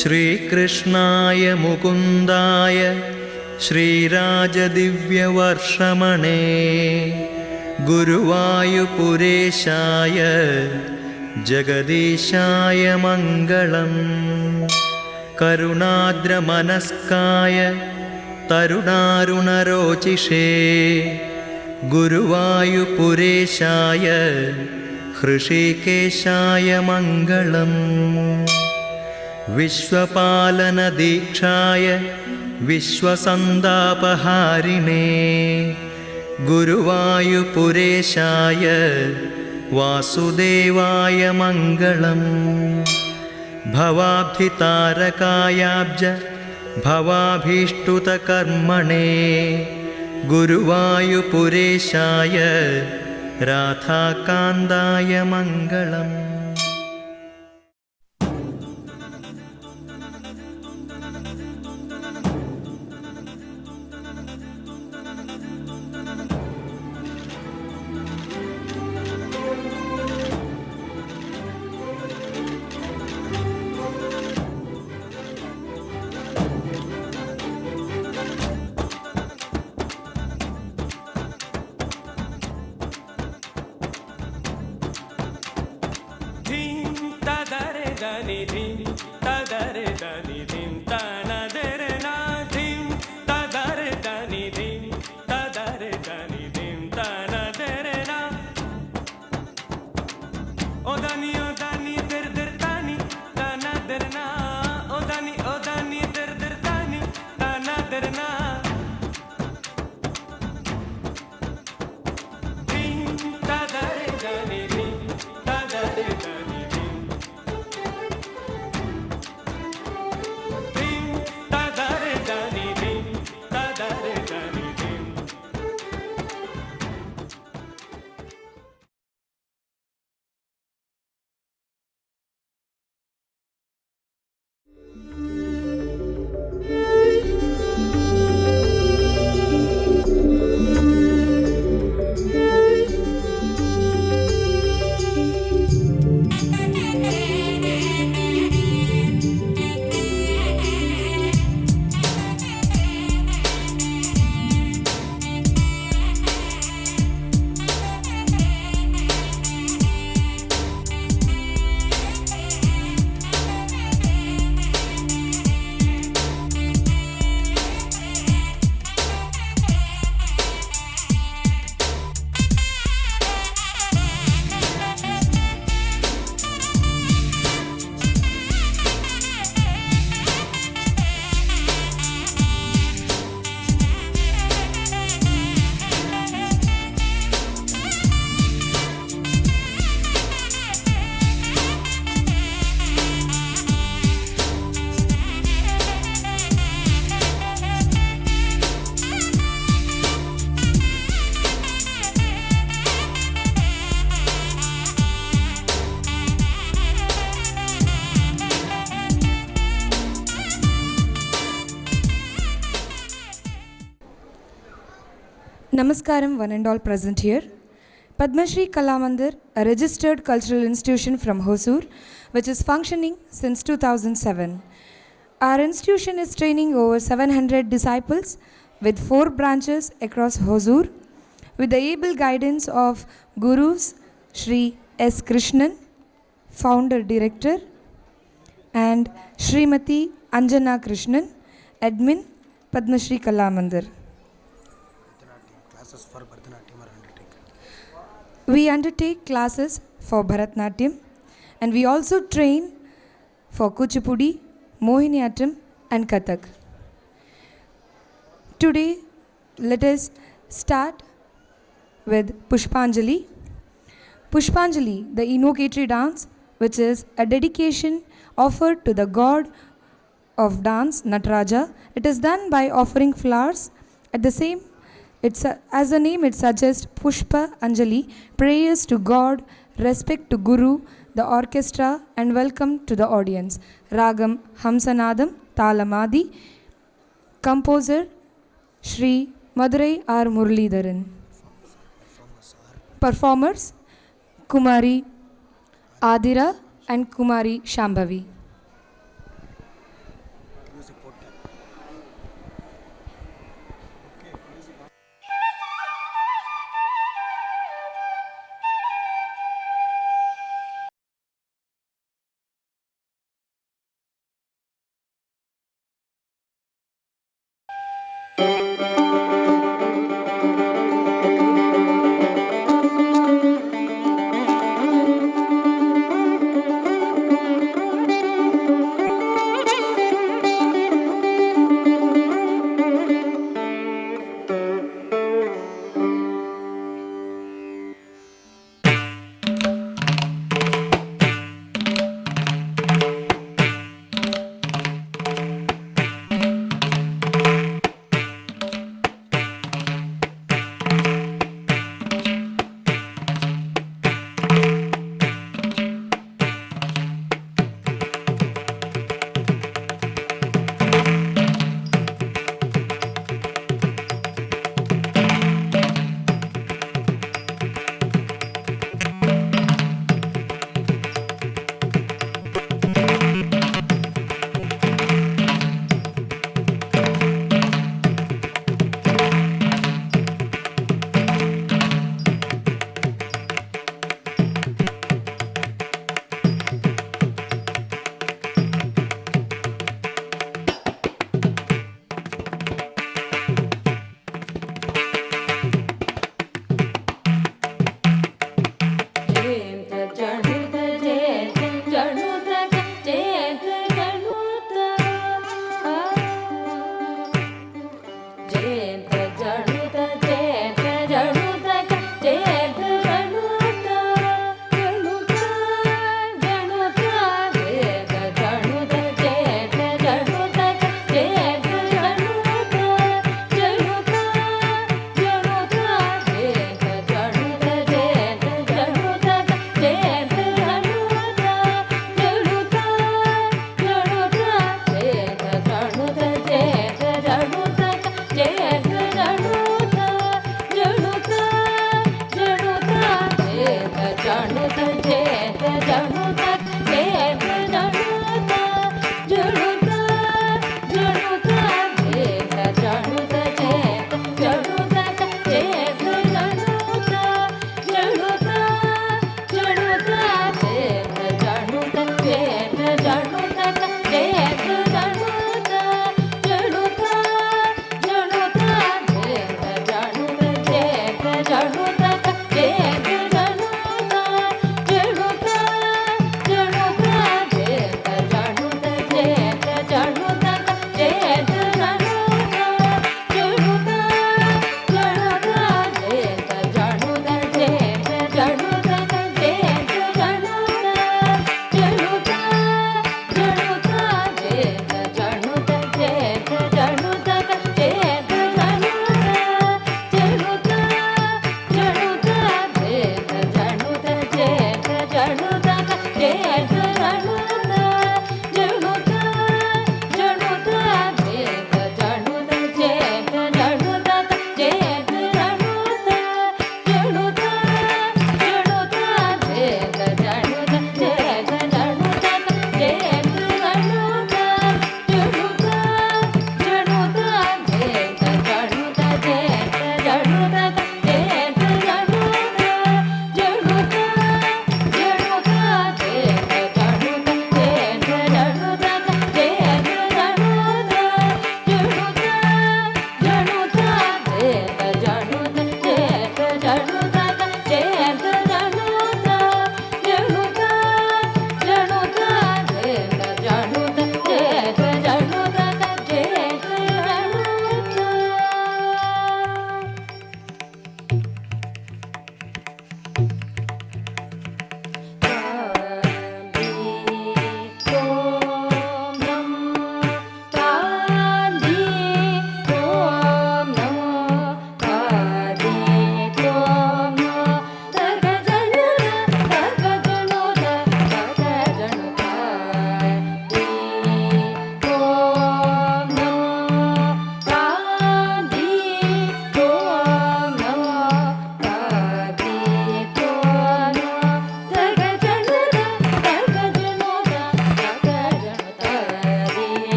श्रीकृष्णाय मुकुन्दाय श्रीराजदिव्यवर्षमणे गुरुवायुपुरेशाय जगदीशाय मङ्गलम्। करुणाद्रमनस्काय तरुणारुणरोचिषे गुरुवायुपुरेशाय हृषीकेशाय मङ्गलम्। विश्वपालनदीक्षाय विश्वसन्तापहारिणे गुरुवायुपुरेशाय वासुदेवाय मङ्गलम्। भवाब्धितारकायाब्ज भवाभीष्टुतकर्मणे गुरुवायुपुरेशाय राधाकान्दाय मङ्गलम्। Namaskaram, one and all present here. Padma Shri Kala Mandir, a registered cultural institution from Hosur, which is functioning since 2007. Our institution is training over 700 disciples with 4 branches across Hosur, with the able guidance of Gurus Shri S. Krishnan, Founder Director, and Srimati Anjana Krishnan, Admin, Padma Shri Kala Mandir. For Bharatanatyam are undertaken. We undertake classes for Bharatanatyam, and we also train for Kuchipudi, Mohiniyattam and Kathak. Today, let us start with Pushpanjali. Pushpanjali, the invocatory dance, which is a dedication offered to the god of dance, Nataraja. It is done by offering flowers. At the same, as the name it suggests, Pushpa Anjali, prayers to God, respect to Guru, the orchestra, and welcome to the audience. Ragam Hamsanadam Talamadi, composer Shri Madurai R. Muralidharan. Performers Kumari Adira and Kumari Shambhavi.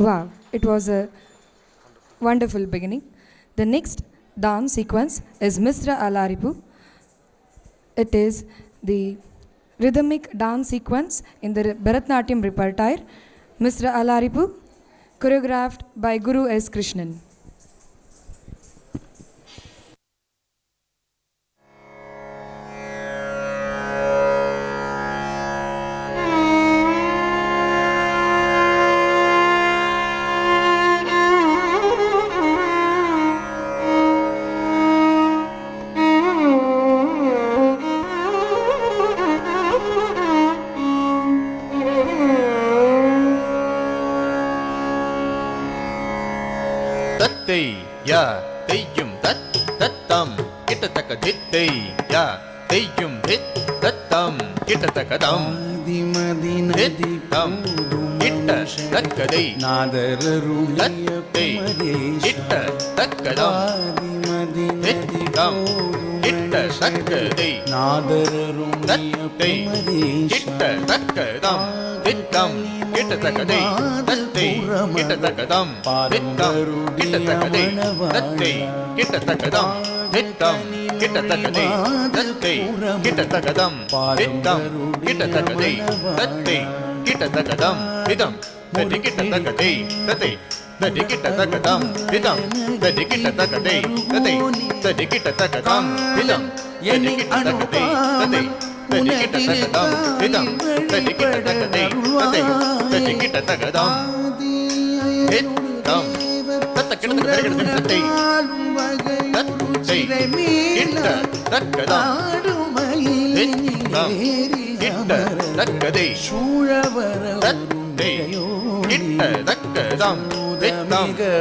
Wow, it was a wonderful beginning. The next dance sequence is Misra Alaripu. It is the rhythmic dance sequence in the Bharatnatyam repertoire. Misra Alaripu, choreographed by Guru S. Krishnan. தத்தை யா தெய்யும் தத் தத்தம் கிட்டத்தக்க தித்தை யா தெய்யும் தித் தத்தம் கிட்டத்தக்க தம் தித்தம் கிட்ட தக்கதை தத்தை கிட்ட தக்கதம் தித்தம் கிட்ட தக்கதை தத்தை கிட்ட தக்கதம் தித்தம் கிட்டத்தக்கதை தத்தை கிட்டத்தக்கதம் தித்தம் கிட்டத்தக்கதை தத்தை கிட்டத்தக்கதம் தித்தம் கிட்டத்தக்கதை தத்தை கிட்டத்தக்கதம் தித்தம் கிட்டத்தக்கதை தத்தை கிட்டத்தக்கதம் இதம் தட்டி கிட்டத்தக்கதை தத்தை தட்டி கிட்டத்தக்கதம் இதம் தட்டி கிட்டத்தக்கதை தத்தை தட்டி கிட்டத்தக்கதம் இதம் தட்டி கிட்டத்தக்கதை தத்தை தட்டிக்கிட்டதகதம் இதம் தட்டிக்கிட்டதகதை தத்தை தட்டிக்கிட்டதகதம் இதம் தத்தக்கிட்டதகதை தத்தை தத்தை கிட்ட தக்கதம் இதம்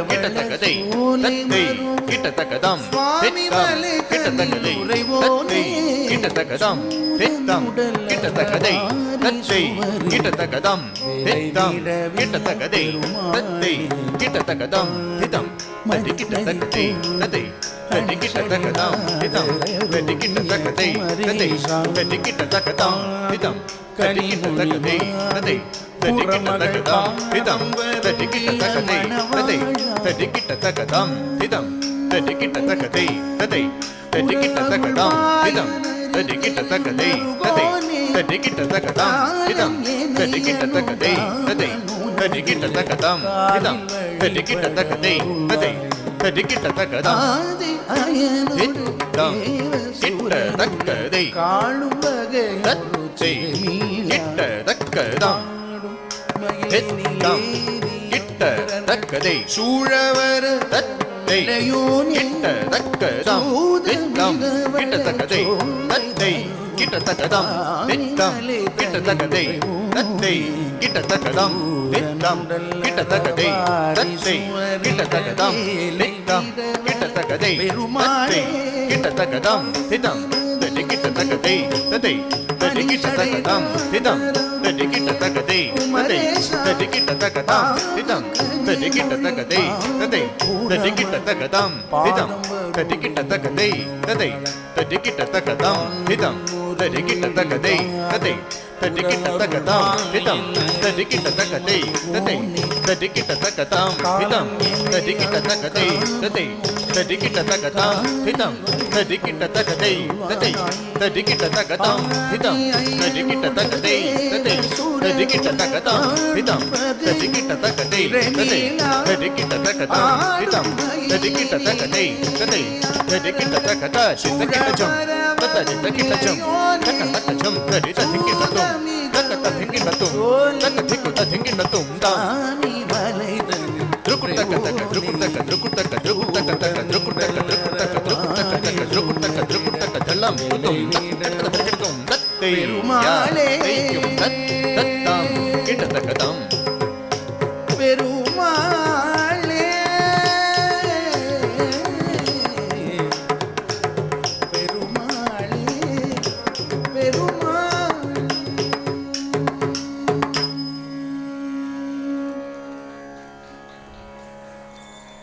கிட்ட தக்கதை தத்தை கிட்ட தக்கதம் தித்தம் கிட்டத்தக்கதை தத்தை கிட்டத்தக்கதம் தித்தம் கிட்டத்தக்கதை தத்தை கிட்டத்தக்கதம் தித்தம் கிட்டத்தக்கதை தத்தை கிட்டத்தக்கதம் தித்தம் கிட்டத்தக்கதை தத்தை கிட்டத்தக்கதம் திதம் தட்டி கிட்டத்தக்கதை தத்தை தட்டி கிட்டத்தக்கதம் திதம் தட்டி கிட்டத்தக்கதை தத்தை தட்டி கிட்டத்தக்கதம் திதம் தட்டி கிட்டத்தக்கதை தத்தை தட்டி கிட்டத்தக்கதம் திதம் தட்டி கிட்டத்தக்கதை தத்தை தட்டி கிட்டத்தக்கதம் திதம் தட்டி கிட்டத்தக்கதை தத்தை தட்டி கிட்டத்தக்கதம் திதம் தட்டி கிட்டத்தக்கதை தத்தை தட்டி கிட்டத்தக்கதம் திதம் தட்டி கிட்டத்தக்கதை தத்தை தட்டி கிட்டத்தக்கதம் திதம் தட்டி கிட்டத்தக்கதை தத்தை தட்டி கிட்டத்தக்கதம் திதம் கிட்டத்தக்கதை தத்தை கிட்டத்தக்கதம் தித்தம் கிட்டத்தக்கதை சூழவர் தத்தை கிட்டத்தக்கதம் தித்தம் கிட்டத்தக்கதை தத்தை கிட்டத்தக்கதம் தித்தம் கிட்டத்தக்கதை தத்தை கிட்டத்தக்கதம் தித்தம் கிட்டத்தக்கதை தத்தை கிட்டத்தக்கதம் தித்தம் கிட்டத்தக்கதை தத்தை கிட்டத்தக்கதம் திதம் தட்டி கிட்டத்தக்கதை தத்தை தட்டி கிட்டத்தக்கதம் திதம் தட்டி கிட்டத்தக்கதை தத்தை தட்டி கிட்டத்தக்கதம் திதம் தட்டி கிட்டத்தக்கதை தத்தை தட்டி கிட்டத்தக்கதம் திதம் தட்டி கிட்டத்தக்கதை தத்தை தட்டி கிட்டத்தக்கதம் திதம் தட்டி கிட்டத்தக்கதை தத்தை தட்டி கிட்டத்தக்கதம் திதம் தட்டி கிட்டத்தக்கதை தத்தை தட்டி கிட்டத்தக்கதம் திதம் தட்டி கிட்டத்தக்கதை தத்தை தட்டி கிட்டத்தக்கதம் திதம் தட்டி கிட்டத்தக்கதை தத்தை தட்டி கிட்டத்தக்கதம் திதம் தட்டி கிட்டத்தக்கதை தத்தை தட்டி கிட்டத்தக்கதம் திதம் தட்டி கிட்டத்தக்கதை தத்தை தட்டி கிட்டத்தக்கதம் திதம் தட்டி கிட்டத்தக்கதை தத்தை தட்டி கிட்டத்தக்கதா சித்தக்கிட்டச்சம் தத்த சித்தக்கிட்டச்சம் தக்கத்தச்சம் தட்டி தத்திக்கிட்டத்தும் தக்கத்த திங்கிட்டத்தும் தக்க திக்குத்த திங்கிட்டத்தும் தாமி மலைதன் த்ருக்குட்டக்க தக்க த்ருக்குட்டக்க த்ருக்குட்டக்க த்ருக்குட்டக்க தக்க த்ருக்குட்டக்க த்ருக்குட்டக்க த்ருக்குட்டக்க த்ருக்குட்டக்க த்ருக்குட்டக்க தல்லம் தும் தக்கத்தக்கத்தும் தத்தை பெருமாளே தத்தம் கிட்டத்தக்கதம் பெருமாளே பெருமாளே பெருமாளே.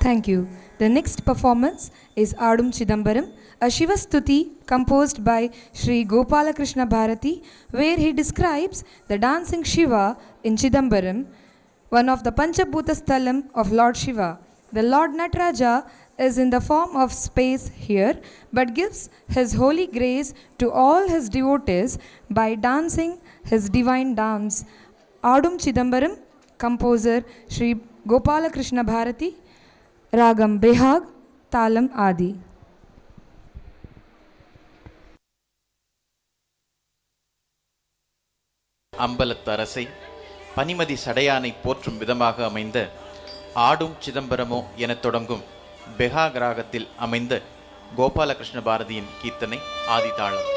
Thank you. The next performance is Adum Chidambaram, a Shiva Stuti composed by Sri Gopalakrishna Bharati, where he describes the dancing Shiva in Chidambaram one of the Panchabhuta Sthalam of Lord Shiva. The Lord Nataraja is in the form of space here, but gives his holy grace to all his devotees by dancing his divine dance. Adum Chidambaram, composer Sri Gopala Krishna Bharati, Ragam Behag, Talam Adi. அம்பலத்து அரசை பனிமதி சடையானை போற்றும் விதமாக அமைந்த ஆடும் சிதம்பரமோ எனத் தொடங்கும் பெஹாக் ராகத்தில் அமைந்த கோபாலகிருஷ்ண பாரதியின் கீர்த்தனை ஆதிதாளம்.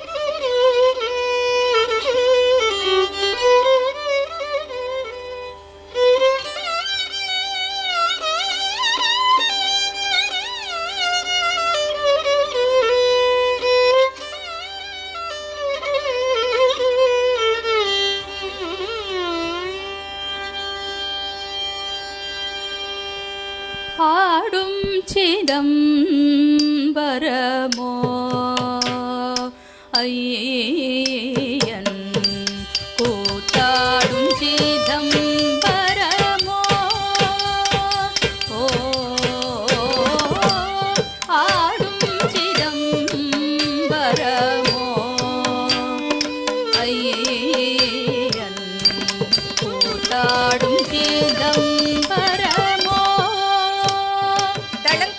ஆடும் சிதம்பரமோ ஐயன் கூத்தாடும் சிதம்பரமோ ஓ ஆடும் சிதம்பரமோ ஐயன் கூத்தாடும் சிதம்பரமோ ஆடும்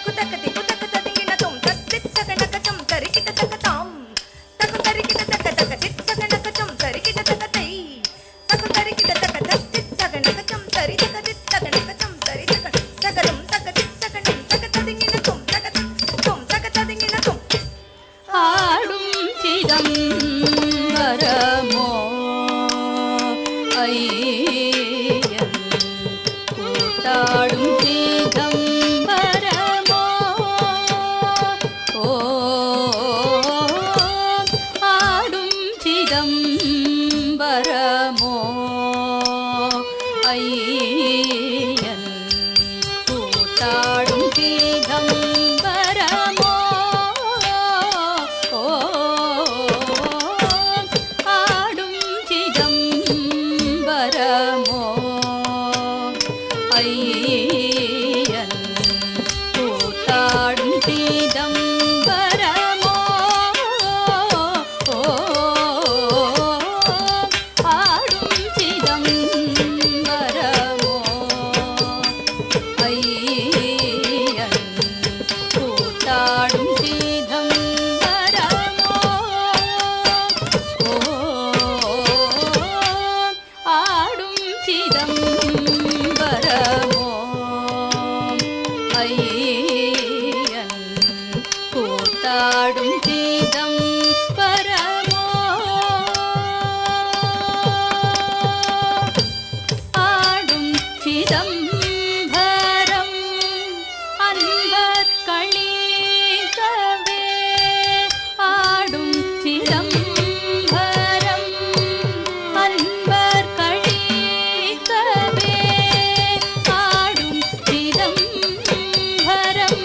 சிதம்பரமோ ஐயன் கூத்தாடும் சிதம்பரமோ ஓ ஆடும் சிதம்பரமோ ஐயன் கூத்தாடும் சிதம்பரமோ ஆடும் சிதம்பரமோ ஐயன் கூத்தாடும் சிதம்பரமோ ஆடும் சிதம்பரமோ ஐயன் கூத்தாடும் சிதம்பரமோ ஆடும் சிதம்பரமோ ஐயன் கூத்தாடும் சிதம்பரமோ ஆடும் சிதம்பரம் அன்பர் களிக்கவே ஆடும் சிதம்பரம் அன்பர் களிக்கவே ஆடும் சிதம்பரம்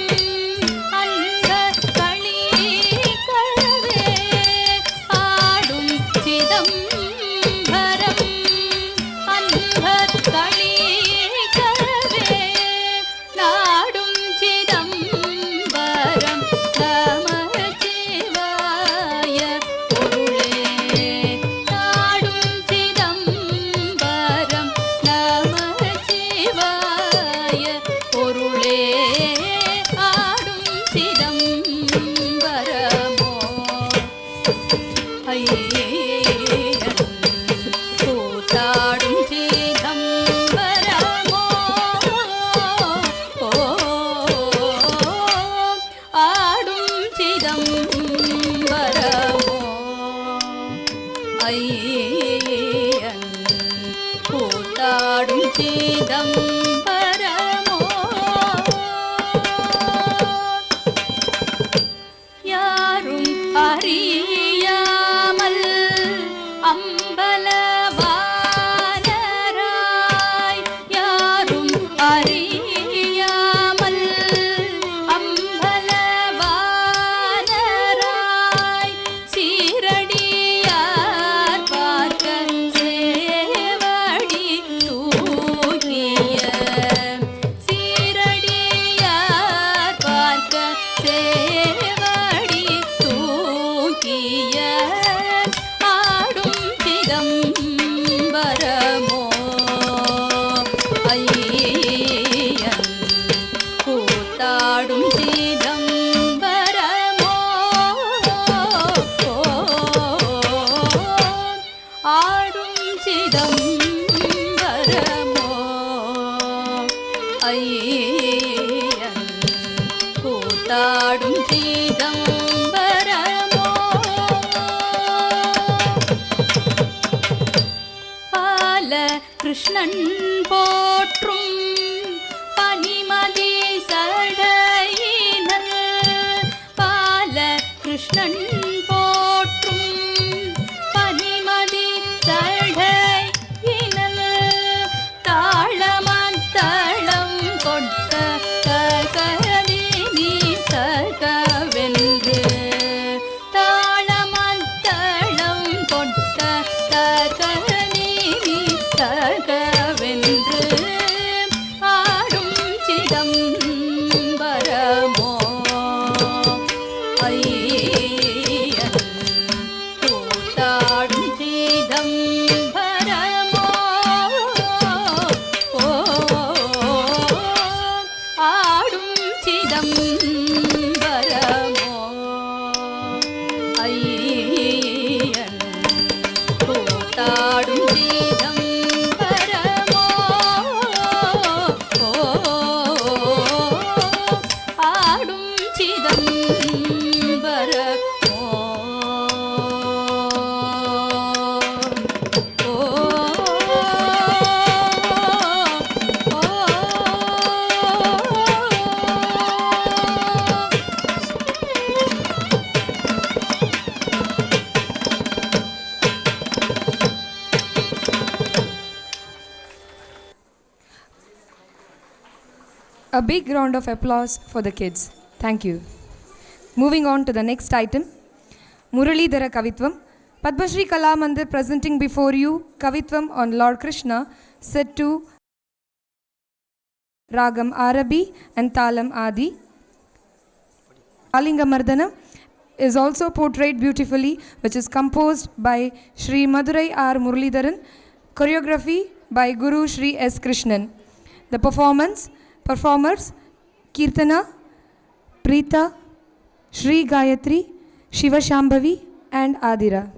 அன்பர் களிக்கவே ஆடும் சிதம்பரம் அன்பர் களிக்கவே நாடும் சிதம்பரம் நமச்சிவாய பொருளே நாடும் சிதம்பரம் நமச்சிவாய பொருளே ஆடும் சிதம்பரமோ ஐயன் கூத்தாடும் சிதம்பரமோ ஆடும் சிதம்பரமோ ஐயன் கூத்தாடும் சிதம்பரமோ யாரும் அறியாமல் அம்பலவானராய் யாரும் அறியாமல் அம்பலவானராய் சீரடியார் பார்க்க சேவடி தூக்கிய கிருஷ்ணன் போற்றும் பனிமதி சடையினல் பால கிருஷ்ணன் போற்றும் பனிமதி சடையினல் தாளமத்தளம் கொட்ட ககதினி சகவென்று தாளமத்தளம் கொட்ட ககதினி சகவென்று ஆடும் சிதம்பரமோ ஐயன் கூத்தாடும் சிதம்பரமோ ஆடும் சிதம்பரமோ ஐயன் கூத்தாடும் சிதம்பரமோ ஆடும் சிதம்பரமோ A big round of applause for the kids. Thank you. Moving on to the next item, Muralidhara Kavitvam. Padma Shri Kala Mandir presenting before you Kavitvam on Lord Krishna set to Ragam Arabi and Talam Adi. Alinga Mardanam is also portrayed beautifully, which is composed by Shri Madurai R. Muralidharan, choreography by Guru Shri S. Krishnan. The performers Kirtana, Preeta, Shri Gayatri, Shiva Shambhavi and Adira.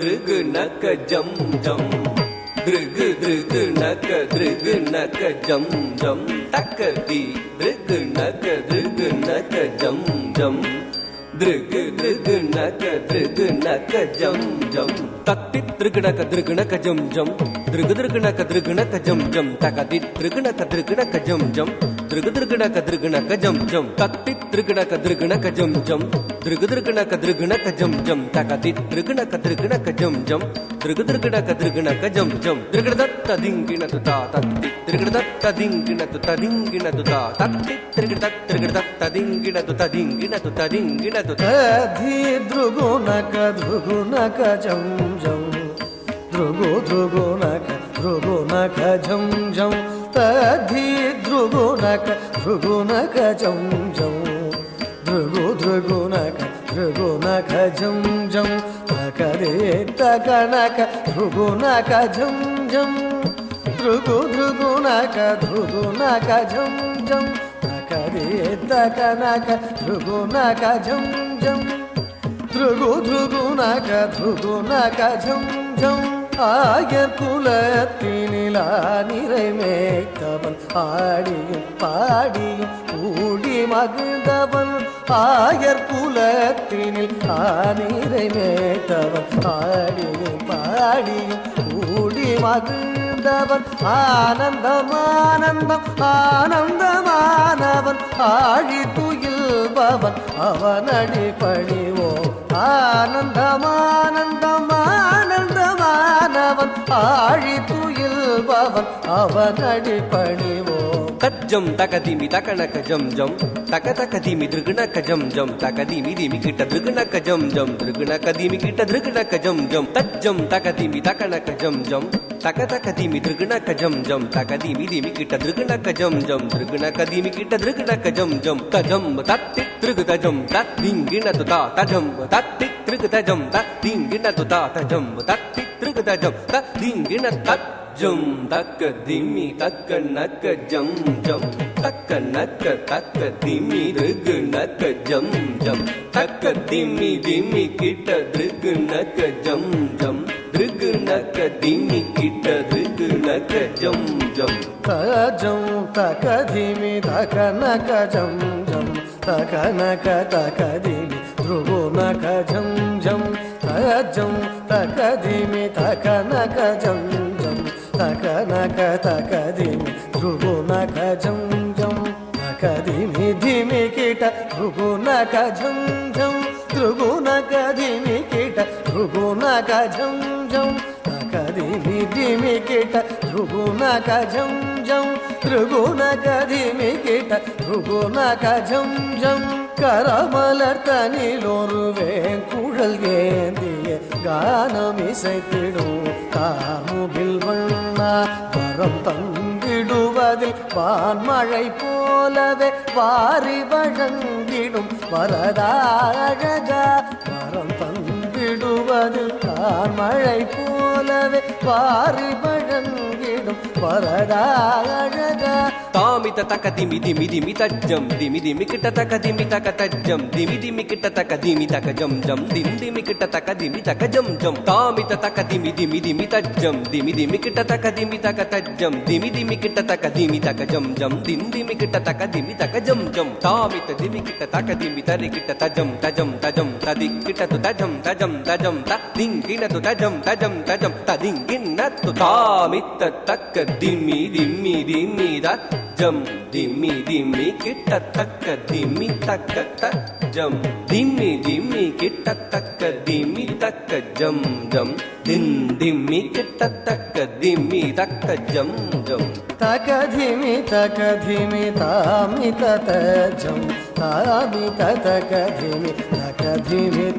Drug naka jam jam drug naka jam jam takadi drug naka jam jam drug naka jam jam tatti drug naka jam jam drug naka jam jam takadi drug naka jam jam drug naka jam jam tatti drug naka jam jam drug naka jam jam takadi drug naka jam jam drug naka jam jam drug datta dingina tu ta tatti drug datta dingina tu ta tatti drug datta dingina tu ta dingina tu Adhi drugo naka jam jam drugo naka jam jam Adhi drugo naka jam jam drugo naka jam jam takade takanaka drugo naka jam jam drugo naka jam jam takade takanaka drugo naka jam jam drugo naka jam jam ஆயர் குலத்தினில் நிறை மேய்த்தவன் ஆடியும் பாடியும் கூடி மகிழ்ந்தவன் ஆயர் குலத்தினில் நிறை மேய்த்தவன் ஆடியும் பாடியும் கூடி மகிழ்ந்தவன் ஆனந்தமானவன் ஆழி துயில்பவன் அவனடி பணிவோம் ஆனந்தமானவன் ஆழி துயில்பவன் அவனடி பணிவோம் தஜ்ஜம் தகதிமி தகனக ஜம் ஜம் தக தகதிமி திருகுணக ஜம் ஜம் தகதிமி திமி கிட்ட திருகுணக ஜம் ஜம் திருகுணக திமி கிட்ட திருகுணக ஜம் ஜம் தஜ்ஜம் தகதிமி தகனக ஜம் ஜம் தக தகதிமி திருகுணக ஜம் ஜம் தகதிமி திமி கிட்ட திருகுணக ஜம் ஜம் திருகுணக திமி கிட்ட திருகுணக ஜம் ஜம் தஜம் தத்தி திருகு தஜம் தத்திங்கின துதா தஜம் தத்தி திருகு தஜம் தத்திங்கின துதா தஜம் தத்தி திருகு தஜம் தத்திங்கின தத் ஜம் தக்க திமி தக்க நக்க ஜம் ஜம் தக்க நக்க தக்க திமி ருகு நக்க ஜம் ஜம் தக்க திமி திமி கிட்ட ருகு நக்க ஜம் ஜம் ருகு நக்க திமி கிட்ட ருகு நக்க ஜம் ஜம் தஜம் தக திமி தக நக ஜம் ஜம் தக நக தக திமி த்ருகு நக ஜம் ஜம் தஜம் தக திமி தக நக ஜம் ஜம் தக நக தக திமி த்ருகு நக ஜம் ஜம் தக திமி திமி கிட்ட த்ருகு நக ஜம் ஜம் த்ருகு நக திமி கிட்ட த்ருகு நக ஜம் ஜம் தக திமி திமி கிட்ட த்ருகு நக ஜம் ஜம் த்ருகு நக திமி கிட்ட த்ருகு நக ஜம் ஜம் கரமலர் தனில் ஒரு வேங்குழல் ஏந்திய கானம் இசைத்திடும் கார்முகில் வண்ணா வரம் தந்திடுவதில் வான்மழை போலவே வாரி வழங்கிடும் வரதாழகா வரம் தந்திடுவதில் வான்மழை போலவே வாரி வழங்கிடும் வரதாழகா தாமித தக்க திமி திமி திமி தஜ்ஜம் திமி திமி கிட்ட தக்க திமி தக்க தஜ்ஜம் திமி திமி கிட்ட தக்க திமி தக்க ஜம் ஜம் திம் திமி கிட்ட தக்க திமி தக்க ஜம் ஜம் தாமித தக்க திமி திமி திமி தஜ்ஜம் திமி திமி கிட்ட தக்க திமி தக்க தஜ்ஜம் திமி திமி கிட்ட தக்க திமி தக்க ஜம் ஜம் திம் திமி கிட்ட தக்க திமி தக்க ஜம் ஜம் தாமித திமி கிட்ட தக்க திமி தரி கிட்ட தஜம் தஜம் தஜம் ததி கிட்ட து தஜம் தஜம் தஜம் திங் கிட்ட து தஜம் தஜம் தஜம் ததிங் கிண்ண து தாமித தக்க திமி திமி திமி தஜம் திமி திமி கிட்ட தக்க திமி தக்க தஜம் திமி திமி கிட்ட தக்க திமி தக்க ஜம் ஜம் தின் திமி கிட்ட தக்க திமி தக்க ஜம் ஜம் தக திமி தாமி தஜம் தாமி தக திமி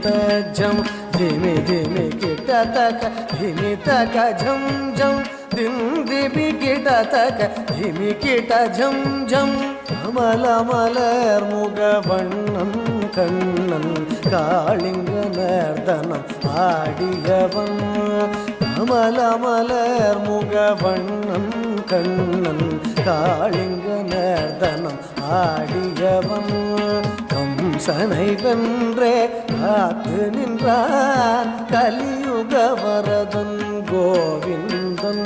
தஜம் திமி திமி கிட்ட தக திமி தக ஜம் ஜம் திம் திமி கிட்ட தக திமி கிட்ட ஜம் ஜம் கமல மலர் முகவண்ணன் கண்ணன் காளிங்க நர்தனம் ஆடியவன் கமல மலர் முகவண்ணன் கண்ணன் காளிங்க நர்தனம் ஆடியவன் கம்சனை வென்றே காத்து நின்றான் கலியுக வரதன் கோவிந்தன்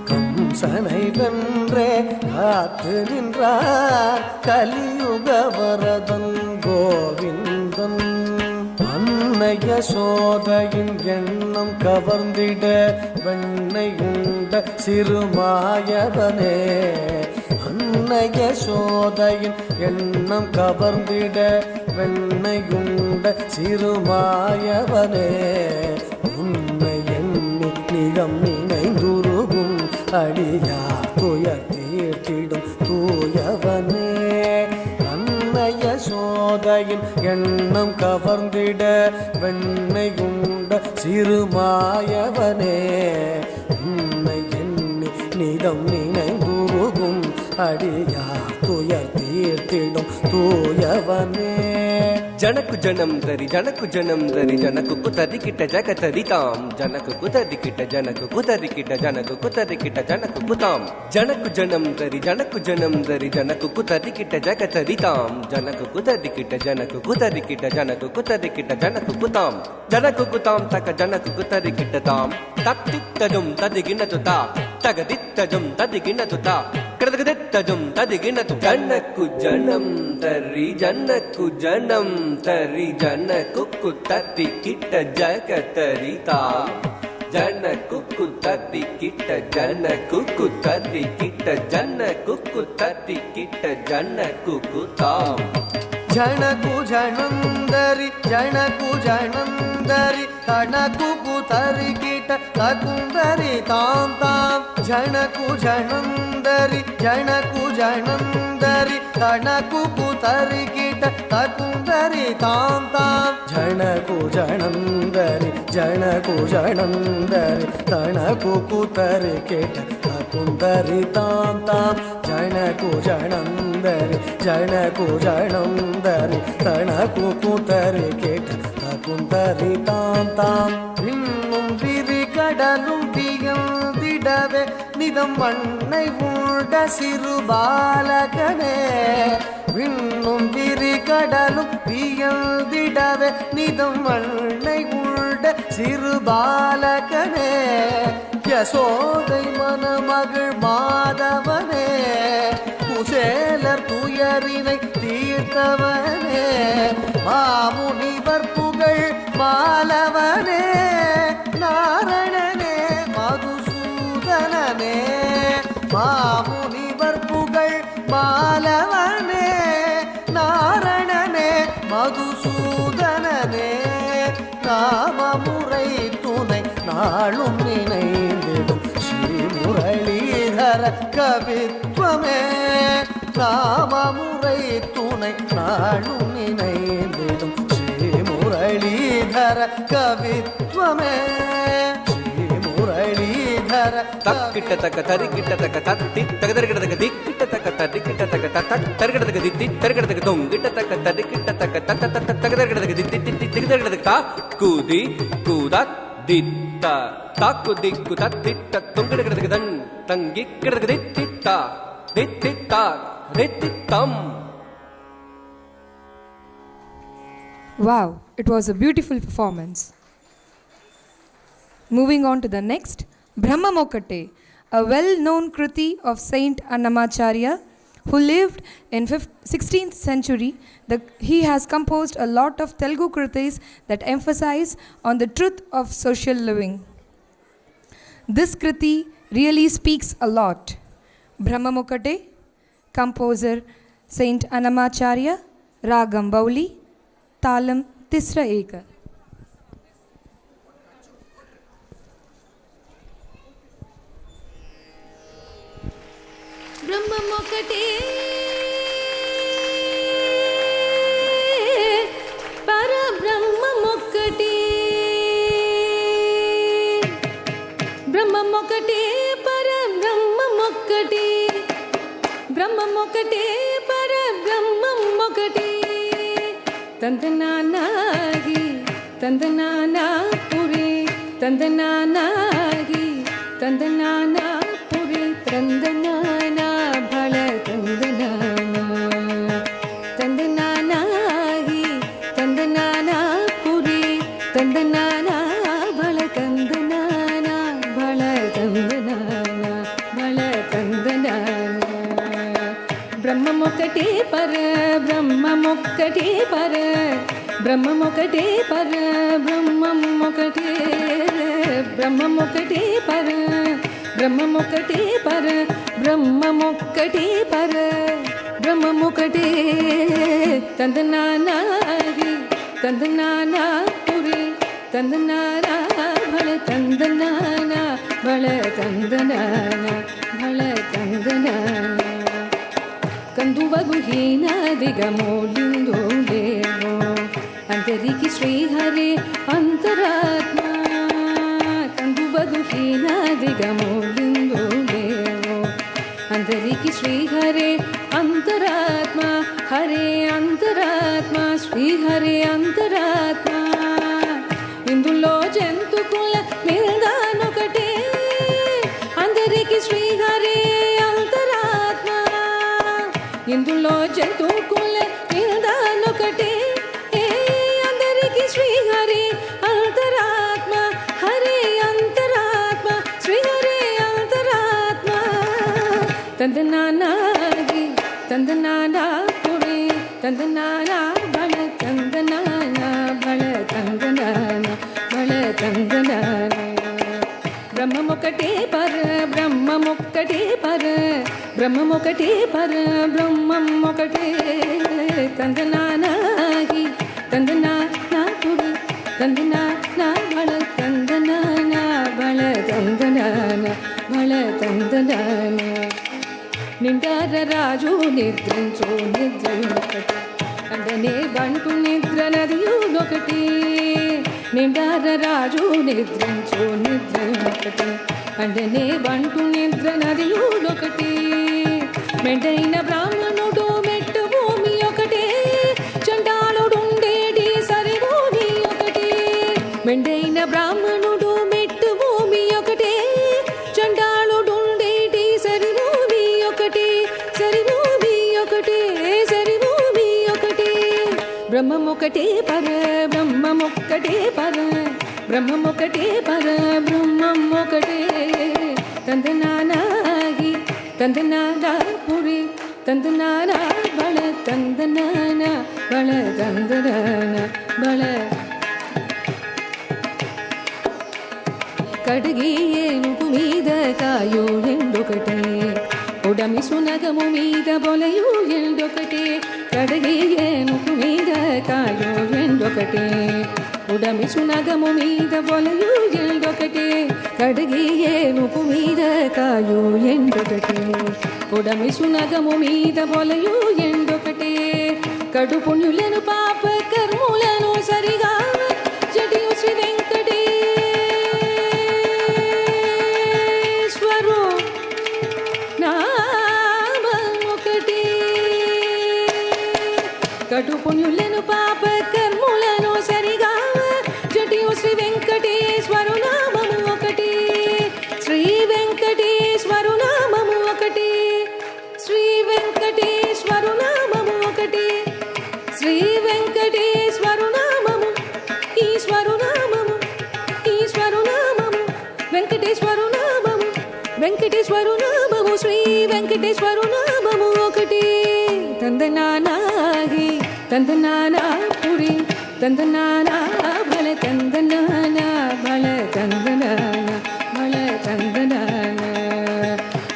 கம்சனை வென்றே காத்து நின்றான் கலியுக வரதன் கோவிந்தன் அன்னைய சோதையின் எண்ணம் கவர்ந்திட வெண்ணையுண்ட சிறுமாயவனே அன்னைய சோதையின் எண்ணம் கவர்ந்திட வெண்ணையுண்ட சிறுமாயவனே உன்னை எண்ணி நிலம் நினைந்துருகும் அடியா துயர் தீர்த்திடும் தூயவனே அன்னைய சோதையின் எண்ணம் கவர்ந்திட வெண்ணையுண்ட சிறுமாயவனே உன்னை எண்ணி நிலம் நினைந்துருகும் அடியா துயர் தீர்த்திடும் தூயவனே ಜನಕು ಜನಂ ದರಿ ಜನಕು ಜನಂ ದರಿ ಜನಕು ಕುತರಿಕಿಟ ಜಗತರಿತಾಂ ಜನಕು ಕುತರಿಕಿಟ ಜನಕು ಕುತರಿಕಿಟ ಜನಕು ಕುತರಿಕಿಟ ಜನಕು ಕುತಾಂ ಜನಕು ಜನಂ ದರಿ ಜನಕು ಜನಂ ದರಿ ಜನಕು ಕುತರಿಕಿಟ ಜಗತರಿತಾಂ ಜನಕು ಕುತರಿಕಿಟ ಜನಕು ಕುತರಿಕಿಟ ಜನಕು ಕುತರಿಕಿಟ ಜನಕು ಕುತಾಂ ಜನಕು ಕುತಾಂ ತಕ ಜನಕು ಕುತರಿಕಿಟ ತಾಂ ತತ್ತಿತ್ತಜಂ ತದಿಗಿನತು ತಾ ತಗದಿತ್ತಜಂ ತದಿಗಿನತು ತಾ ಕಡದಗದಿತ್ತಜಂ ತದಿಗಿನತು ಜನಕು ಜನಂ ತರಿ ಜನಕು ಜನಂ ತರಿ ಜನಕು ಕುತರಿ ಕಿಟ್ಟ ಜಗತರಿತಾ ಜನಕು ಕುತರಿ ಕಿಟ್ಟ ಜನಕು ಕುತರಿ ಕಿಟ್ಟ ಜನಕು ಕುತರಿ ಕಿಟ್ಟ ಜನಕು ಕುತಾಂ జణకు జణందరి జణకు జణందరి తణకు కుతరికిట తకుందరి తాం తాం జణకు జణందరి జణకు జణందరి తణకు కుతరికిట తకుందరి తాం తాం జణకు జణందరి జణకు జణందరి తణకు కుతరికిట తకుందరి తాం తాం జణకు జణందరి జణకు జణందరి తణకు కుతరికిట தகுந்தரி தாம் தாம் இன்னும் விரி கடலும் வியந்திடவே நிதம் மண்ணை உண்ட சிறு பாலகனே விண்ணும் விரி கடலும் வியந்திடவே நிதம் மண்ணை உண்ட சிறு பாலகனே யசோதை மணமகள் மாதவனே குசேலர் துயரினை தீர்த்தவனே மாமுனிவர் புகழ் மாலவனே நாரணனே மதுசூதனனே மாமுனிவர் புகழ் மாலவனே நாரணனே மதுசூதனனே நாமமுறை துணை நாளும் நினைந்திடும் ஸ்ரீமுரளீதர கவித்வமே நாமமுறை துணை நாளும் நினைந்திடும் ஸ்ரீமுரளீதர கவித்வமே ஸ்ரீமுரளீதர தக்கிட்ட தக்க தரிக்கிட்ட தக்க தத்தி தகதரிக்கிட்ட திக்கிட்ட தக்க தரிக்கிட்ட தக்க தரிக்கிட்ட தித்தி தரிக்கிட்ட தொங்கிட்ட தக்க தரிக்கிட்ட தக்க தத்த தத்த தகதரிக்கிட்ட தித்தி தித்தி திகதரிக்கிட்ட தா கூதி கூதா தித்த தாக்கு திக்கு தத்திட்ட தொங்கிட்ட தன் தங்கிக்கிட்ட தித்தித்தா தித்தித்தா தித்தித்தம். Wow, it was a beautiful performance. Moving on to the next, Brahma Mokkate, a well-known Kriti of Saint Annamacharya who lived in 16th century. He has composed a lot of Telugu Kritis that emphasize on the truth of social living. This Kriti really speaks a lot. Brahma Mokkate, composer Saint Annamacharya, Ragam Bauli, Talam Tisra Eka. బ్రహ్మమొకటే పరబ్రహ్మమొకటే బ్రహ్మమొకటే పరబ్రహ్మమొకటే బ్రహ్మమొకటే పరబ్రహ్మమొకటే తందనానాగి తందనానాపురి తందనానాగి తందనానాపురి తందనానా భళ తందనానా తందనానాగి తందనానాపురి తందనానా భళ తందనానా భళ తందనానా భళ తందనానా బ్రహ్మమొకటే పర బ్రహ్మమొకటే పర బ్రహ్మమొకటే పర బ్రహ్మమొకటే బ్రహ్మమొకటే పర బ్రహ్మమొకటే పర బ్రహ్మమొకటే పర బ్రహ్మమొకటే తందనానాగి తందనానాపురి తందనానా భళ తందనానా భళ తందనానా భళ తందనానా కందువగు హీనాదిగమోలిందోలేవో అంతరికి శ్రీహరే అంతరాత్మ కందువగు హీనాదిగమోలిందోలేవో అంతరికి శ్రీహరే అంతరాత్మ హరే అంతరాత్మ శ్రీహరే అంతరాత్మ ఇందులో జంతుకుల నిల్దానొకటే అందరికి శ్రీహరే అంతరాత్మ ఇందులో జంతుకుల నిల్దానొకటే అందరికి శ్రీహరి అంతరాత్మ హరే అంతరాత్మ శ్రీహరే అంతరాత్మ తందనానాగి తందనానాపురి తందనానా భళ తందనానా భళ తందనానా భళ తందనానా బ్రహ్మమొకటే పర బ్రహ్మమొకటే పర బ్రహ్మమొకటే పర బ్రహ్మమొకటే பல தந்தனானாகி தந்தனானா குடி தந்தனானா பல தந்தனானா பல தந்தனானா பல தந்தனானா నిండార రాజు నిద్రించు నిద్రయునొకటి అంటనే బంటు నిద్ర నదియునొకటి నిండార రాజు నిద్రించు నిద్రయునొకటి అంటనే బంటు నిద్ర నదియునొకటి మెండైన బ్రాహ్మణుడు మెట్టు భూమి ఒకటే చండాలుడుండేటి సరి భూమి ఒకటి మెండైన బ్రాహ్మణుడు మెట్టు భూమి ఒకటే చండాలుడుండేటి సరి భూమి ఒకటి సరి భూమి ఒకటే సరి భూమి ఒకటి బ్రహ్మమొకటే పర బ్రహ్మమొక్కటే పర బ్రహ్మమొకటే పర బ్రహ్మమొకటే తందనానాగి తందనానా పురి తందనానా బళ తందనానా బళ తందనానా బళ కడిగి ఏనుగు మీద కాయు ఎండొకటే ఉడమి సునగము మీద బొలయు ఎండొకటే కడిగి ఏనుగు మీద కాయు ఎండొకటే ఉడమి సునగము మీద బొలయు ఎండొకటే కడిగి ఏనుగు మీద కాయు ఎండొకటే ఉడమి సునగము మీద బొలయు ఎండొకటే కడు పుణ్యులను పాప కర్ములను సరిగా జడియు శ్రీ వెంకటేశ్వరు నామొకటి కడు పుణ్యులను పాప కర్ములను సరిగా జడియు శ్రీ వెంకటేశ్వరు నామము ఒకటి శ్రీ వెంకటేశ్వరు నామము ఒకటి శ్రీ వెంకటేశ్వరు నామము ఒకటి శ్రీ వెంకటేశ్వరు నామము ఈశ్వరు నామము ఈశ్వరు నామము వెంకటేశ్వరు నామము వెంకటేశ్వరు నామము శ్రీ వెంకటేశ్వరు నామము ఒకటి తందనానాగి తందనానా పురి తందనానా బల తందనానా బల తందనానా బల తందనానా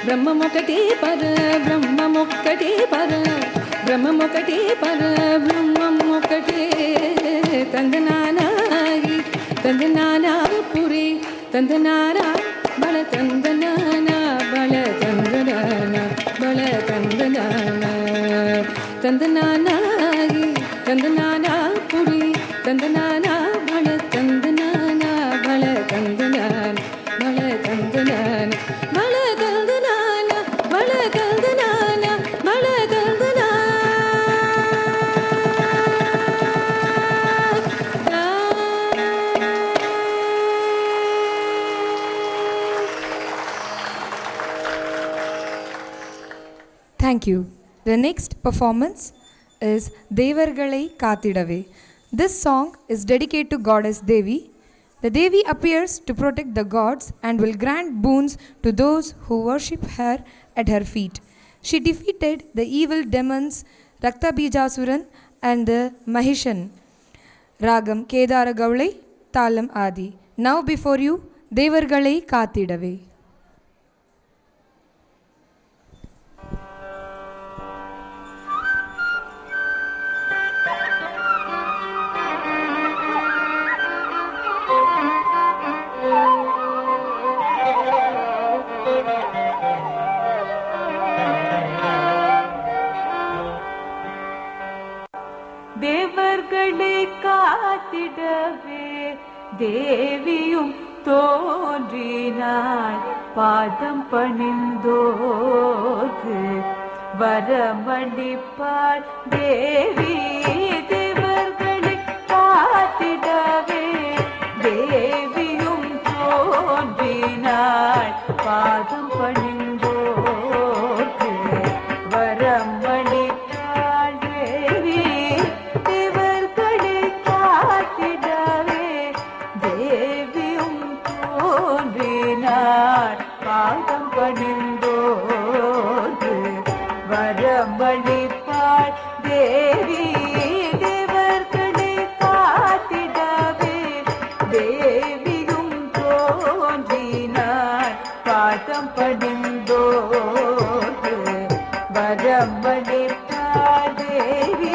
బ్రహ్మమొకటి పర బ్రహ్మమొక్కటి పర బ్రహ్మమొకటి పర బ్రహ్మమొకటి తందనానాగి తందనానా పురి తందనానా బల తందనానా బల తందనానా బల తందనానా తందనానాగి తందనానా పురి తందనానా బల తందనానా బల తందనానా బల తందనానా బల తందనానా బల తందనానా బల తందనానా Thank you. The next performance is Devargalai Kathidave. This song is dedicated to Goddess Devi. The Devi appears to protect the gods and will grant boons to those who worship her at her feet. She defeated the evil demons Raktabijasuran and the Mahishan. Ragam Kedara Gaulai, Talam Adi. Now before you, Devargalai Kathidave. தேவர்களை காத்திடவே தேவியும் தோன்றினாள் பாதம் பணிந்தோர்க்கு வரமளிப்பாள் தேவி தேவர்களை காத்திடவே தேவியும் தோன்றினாள் பாதம் பணிந்தோர்க்கு வரமளிப்பாள் தேவி தேவர்களை காத்திடவே தேவியும் தோன்றினாள் பாதம் பணிந்தோர்க்கு வரமளிப்பாள் தேவி தேவர்களை காத்திடவே தேவியும் தோன்றினாள் பாதம் பணிந்தோர்க்கு வரமளிப்பாள் தேவி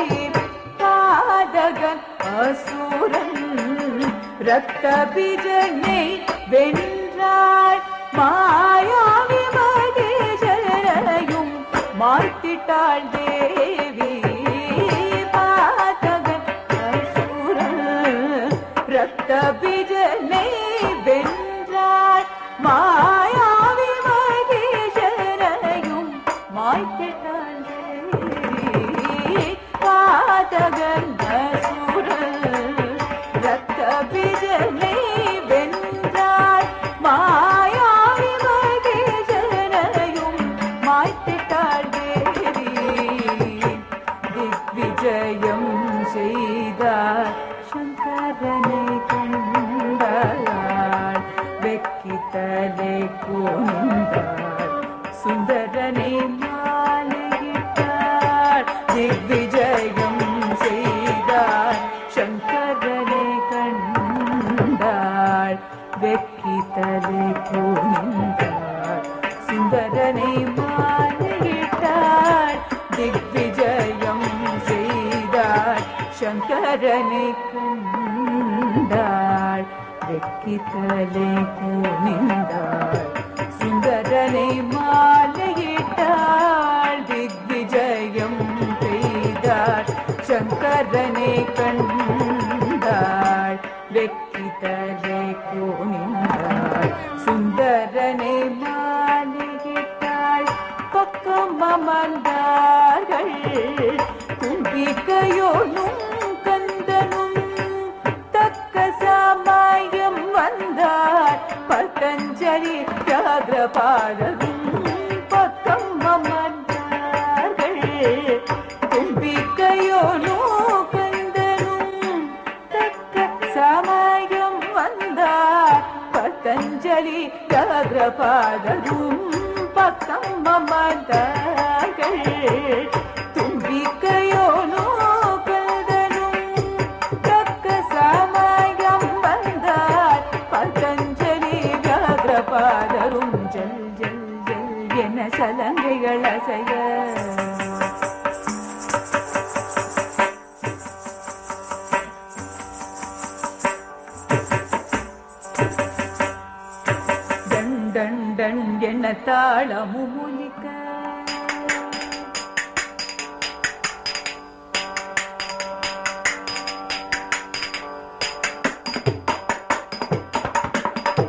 ரத்த பிஜனை வென்றாள் மாயாவி மகேஷரையும் மாய்த்திட்டாள் தேவி பாதகன் அசுரன் ரத்த பிஜனை வென்றாள் மாயாவி மகேஷரையும் மாய்த்திட்டாள் தேவி பாதகன் அசுரன் ரத்த பிஜனை வென்றாள் மாயாவி மகேஷரையும் மாய்த்திட்டாள் தேவி திக்விஜயம் செய்தார் சங்கரனை கண்டாள் வெக்கித்தலை கொண்டாள் சுந்தரனை மாலையிட்டாள் திக்விஜயம் செய்தார் சங்கரனை கண்டாள் வெக்கித்தலை கொண்டாள் சுந்தரனை மாலையிட்டாள் திக்விஜயம் செய்தாள் சங்கரனை கண்டாள் வெக்கித்தலை கொண்டாள் சுந்தரனை மாலையிட்டாள் திக்விஜயம் செய்தாள் சங்கரனை கண்டாள் வெக்கித்தலை கொண்டாள் சுந்தரனை மாலையிட்டாள் பக்கம் அமர்ந்தார்கள் தும்பிக்கையோனும் கந்தனும் தக்க சமயம் வந்தார் பதஞ்சலி வியாகிரபாதரும் பக்கம் அமர்ந்தார்கள் தும்பிக்கையோனும் கந்தனும் தக்க சமயம் வந்தார் பதஞ்சலி வியாகிரபாதரும் பக்கம் அமர்ந்தார்கள் தும்பிக்கையோனோ கந்தனும் தக்க சமயம் வந்தார் பதஞ்சலி வியாகிரபாதரும் ஜல் ஜல் ஜல் என சலங்கைகள் அசைய டன் டன் டன் என தாளமும் ஒலிக்க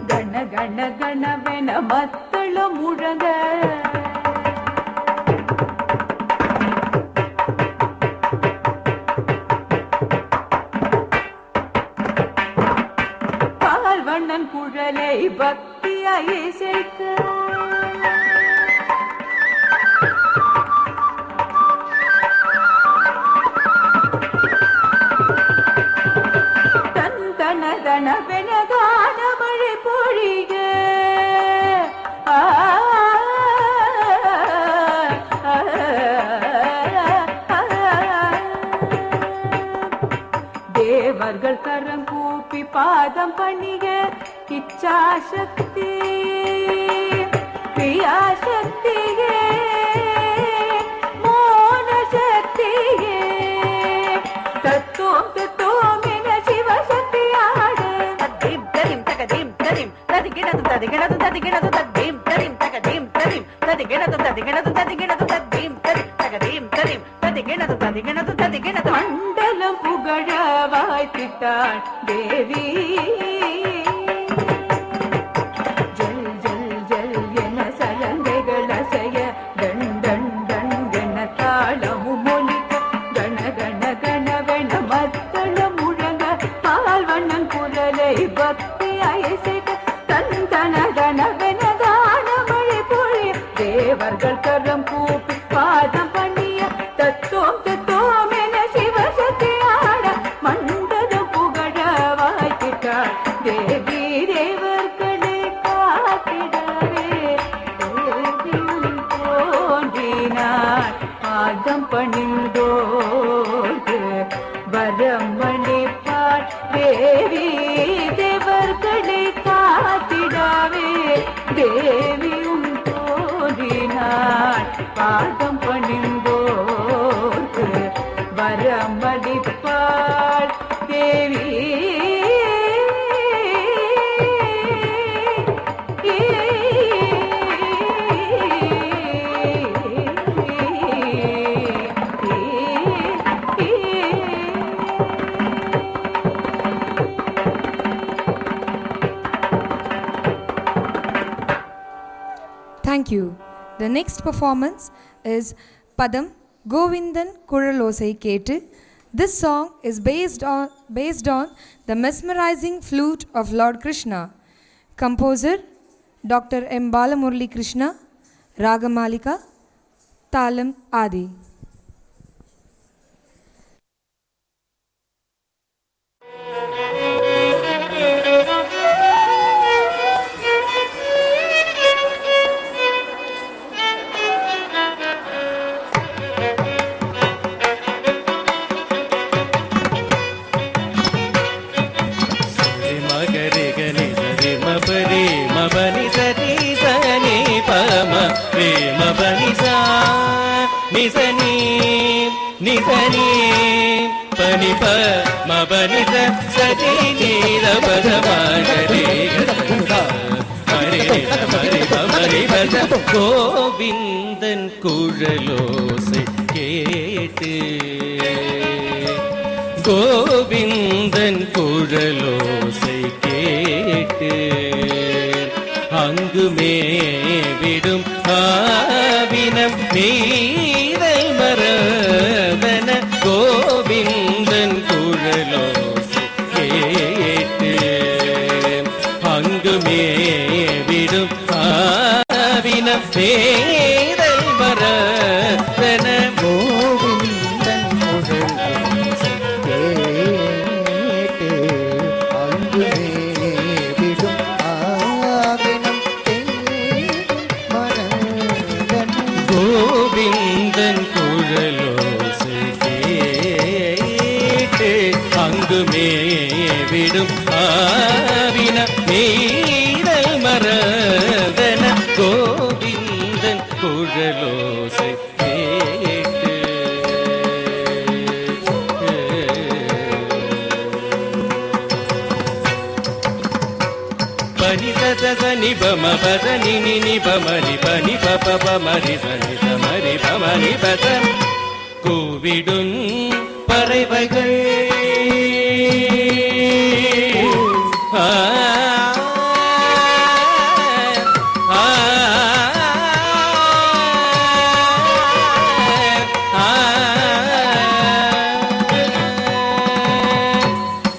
கண கண கணவென மத்தளம் முழங்க பால்வண்ணன் குழலை பக்தியாய் இசைக்க தன் தன தனவென கான மழை பொழிக தேவர்கள் கரம் கூப்பி பாதம் பணிக இச்சாசக்தி கிரியாசக்தியே மோனசக்தியே தத்துவம் தத்துவம் என சிவசக்தியாடு ததீம் ததீம் தகதீம் ததீம் ததிகிணது ததிகிணது ததிகிணது ததீம் ததீம் தகதீம் ததீம் ததிகிணது ததிகிணது ததிகிணது ததீம் ததீம் தகதீம் ததீம் ததிகிணது ததிகிணது ததிகிணது மண்டலம் புகழ வாய்த்திட்டாள் தேவி ஜல் ஜல் ஜல் என சலங்கைகள் அசைய டன் டன் டன் என தாளமும் ஒலிக்க கண கண கணவென மத்தளம் முழங்க பால்வண்ணன் குரலை பக்தி அயசிக்க தன் தன தனவென தான மழை பொழிய தேவர்கள் கரம் கூப்பி பாதம் பண்ணிய தத்துவம் தத்துவம் என சிவசக்தியாட மண்டலம் புகழ வாய்த்திட்டாள் தேவி தேவர்களே காத்திடவே தேவியும் தோன்றினாள் பாதம் பணிந்தோடு வரம் அளிப்பாள் தேவி தேவர்களே காத்திடவே தேவியும் தோன்றினாள் பாதம் பணிந்தோடு வரமளிப்பாள் தேவி Thank you. The next performance is Padam Govindan Kuralosai Ketu. This song is based on the mesmerizing flute of Lord Krishna. Composer Dr. M. Balamurali Krishna. Ragamalika. Talam Adi. Govindan குழலோசை கேட்டு கோவிந்தன் குழலோசை கேட்டு அங்குமே விடும் ஆவினம் நீரல் மரதன கோவிந்தன் குழலோசை கேட்டு அங்குமே விடும் ஆவினம் நீரல் மரதன கோவிந்தன் குழலோசை கேட்டு அங்குமே விடும் ஆவினம் தேடும் மரதன கோவிந்தன் குழலோசை கேட்டு அங்குமே விடும் ஆவினம் நீரல் மரதன கோவிந்தன் குழலோசை கேட்டு பனி சத நிபம பத நினி நிபமரி பனி பப பமரி சனி சமரி பமரி பத கூவிடும் பறவைகள் ஆ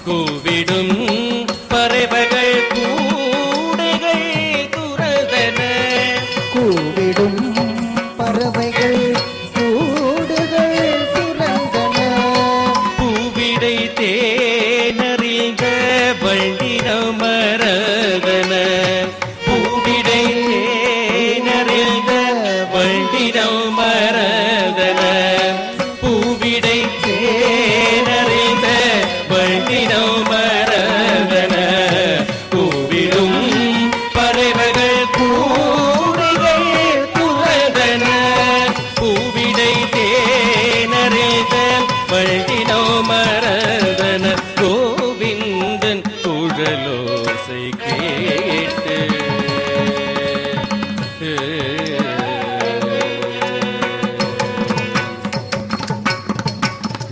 கூவிடும் பறவைகள் கூடைகள் துறதன கூவிடும் பறவைகள் கூடுகள் துறந்தன பூவிடை தேனறிந்த வண்டினம் மரதன பூவிடை தேனறிந்த வண்டினம் மரதன பூவிடை தேனறிந்த வண்டினம் மரதன கூவிடும் பறவைகள் கூடைகள் துறதன பூவிடை தேனறிந்த வண்டினம் மரதன கோவிந்தன் குழலோசை கேட்டு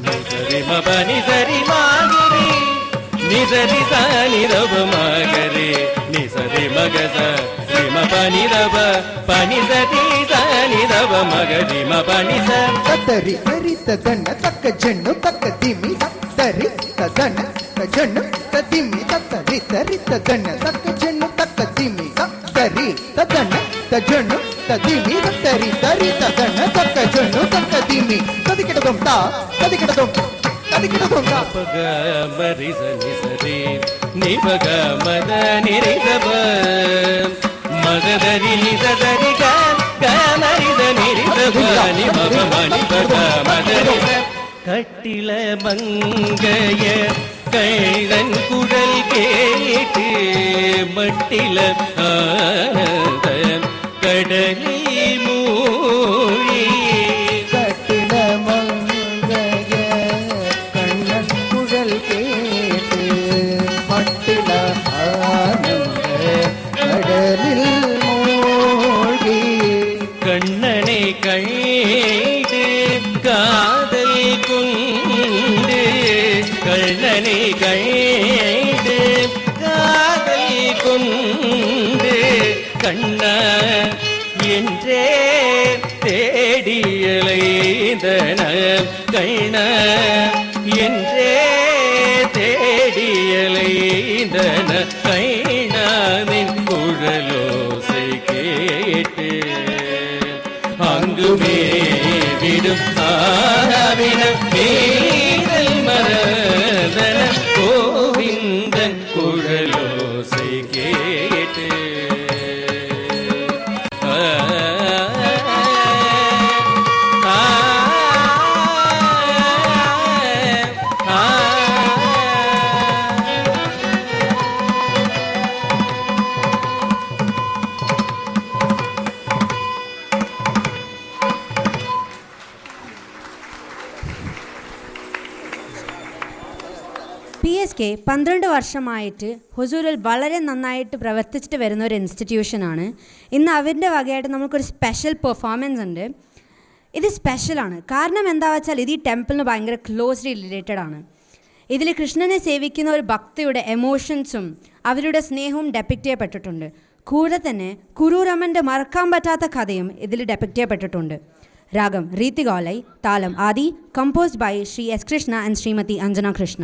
நிசரி மபனி சரி மாகுரி நிசரி சானி ரவ மகரி நிசரி மகச ரிம பனி ரவ பனி சரி சானி ரவ மகரி மபனி ச ತತ್ತರಿ ಸರಿ ತದಣ್ಣ ತಕ್ಕ ಜಣ್ಣು ತಕ್ಕ ದಿಮ್ಮಿ ತತ್ತರಿ ತದಣ್ಣ ಜಣ್ಣು ತದಿಮ್ಮಿ ತತ್ತರಿ ತರಿ ತದಣ್ಣ ತಕ್ಕ ಜಣ್ಣು ತಕ್ಕ ದಿಮ್ಮಿ ತತ್ತರಿ ತದಣ್ಣ ತಜಣ್ಣು ತದಿಮ್ಮಿ ತತ್ತರಿ ತರಿ ತದಣ್ಣ ತಕ್ಕ ಜಣ್ಣು ತಕ್ಕ ದಿಮ್ಮಿ ತದಿಕಿಡದೊಂ ತಾ ತದಿಕಿಡದೊಂ ತದಿಕಿಡದೊಂ ತಾ ಪಗ ಮರಿ ಸನಿ ಸರಿ ನಿಪಗ ಮದ ನಿರಿಸಬ ಮಗದರಿ ನಿಸದರಿ ಗ ಮರಿದ ನಿರಿಸಬ ನಿಮಗ ಮಣಿ ಪಗ ಮದರಿಸ கட்டில மங்கைய கைதன் குழல் கேட்டு மட்டில ஆனந்த கடலில் மூழ்கி கட்டில மங்கைய கண்ணன் குழல் கேட்டு மட்டில ஆனந்த கடலில் மூழ்கி கண்ணனை கைது காதல் கொண்டு கண்ணனை கைது காதல் கொண்டு கண்ணா என் தேடியலைந்தன கைண என்றே தேடியலைந்தன கைணாவின் குழலோசை கேட்டு அங்குமே விடும் ஆவின மேதல் மரதன கோவிந்தன் குழலோசை கேட்டு PSK 12 വർഷമായിട്ട് ഹൊസൂരിൽ വളരെ നന്നായിട്ട് പ്രവർത്തിച്ചിട്ട് വരുന്ന ഒരു ഇൻസ്റ്റിറ്റ്യൂഷനാണ്. ഇന്ന് അവരുടെ വകയായിട്ട് നമുക്കൊരു സ്പെഷ്യൽ പെർഫോമൻസ് ഉണ്ട്. ഇത് സ്പെഷ്യലാണ്. കാരണം എന്താ വെച്ചാൽ ഇത് ഈ ടെമ്പിളിന് ഭയങ്കര ക്ലോസ്ലി റിലേറ്റഡ് ആണ്. ഇതിൽ കൃഷ്ണനെ സേവിക്കുന്ന ഒരു ഭക്തിയുടെ എമോഷൻസും അവരുടെ സ്നേഹവും ഡെപ്പിക്റ്റ് ചെയ്യപ്പെട്ടിട്ടുണ്ട്. കൂടെ തന്നെ കുറൂരമ്മൻ്റെ മറക്കാൻ പറ്റാത്ത കഥയും ഇതിൽ ഡെപ്പിക്റ്റ് ചെയ്യപ്പെട്ടിട്ടുണ്ട്. രാഗം റീതികോലൈ, താലം Adi, composed by Shri S. Krishna and Shrimati Anjana Krishna.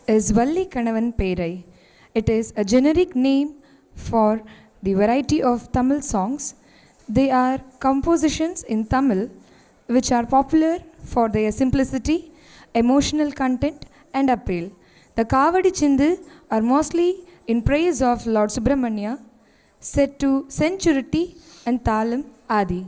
is Valli Kanavan Perai. It is a generic name for the variety of Tamil songs. They are compositions in Tamil which are popular for their simplicity, emotional content and appeal. The Kavadi Chindu are mostly in praise of Lord Subramanya, set to Centurity and Thalam Adi.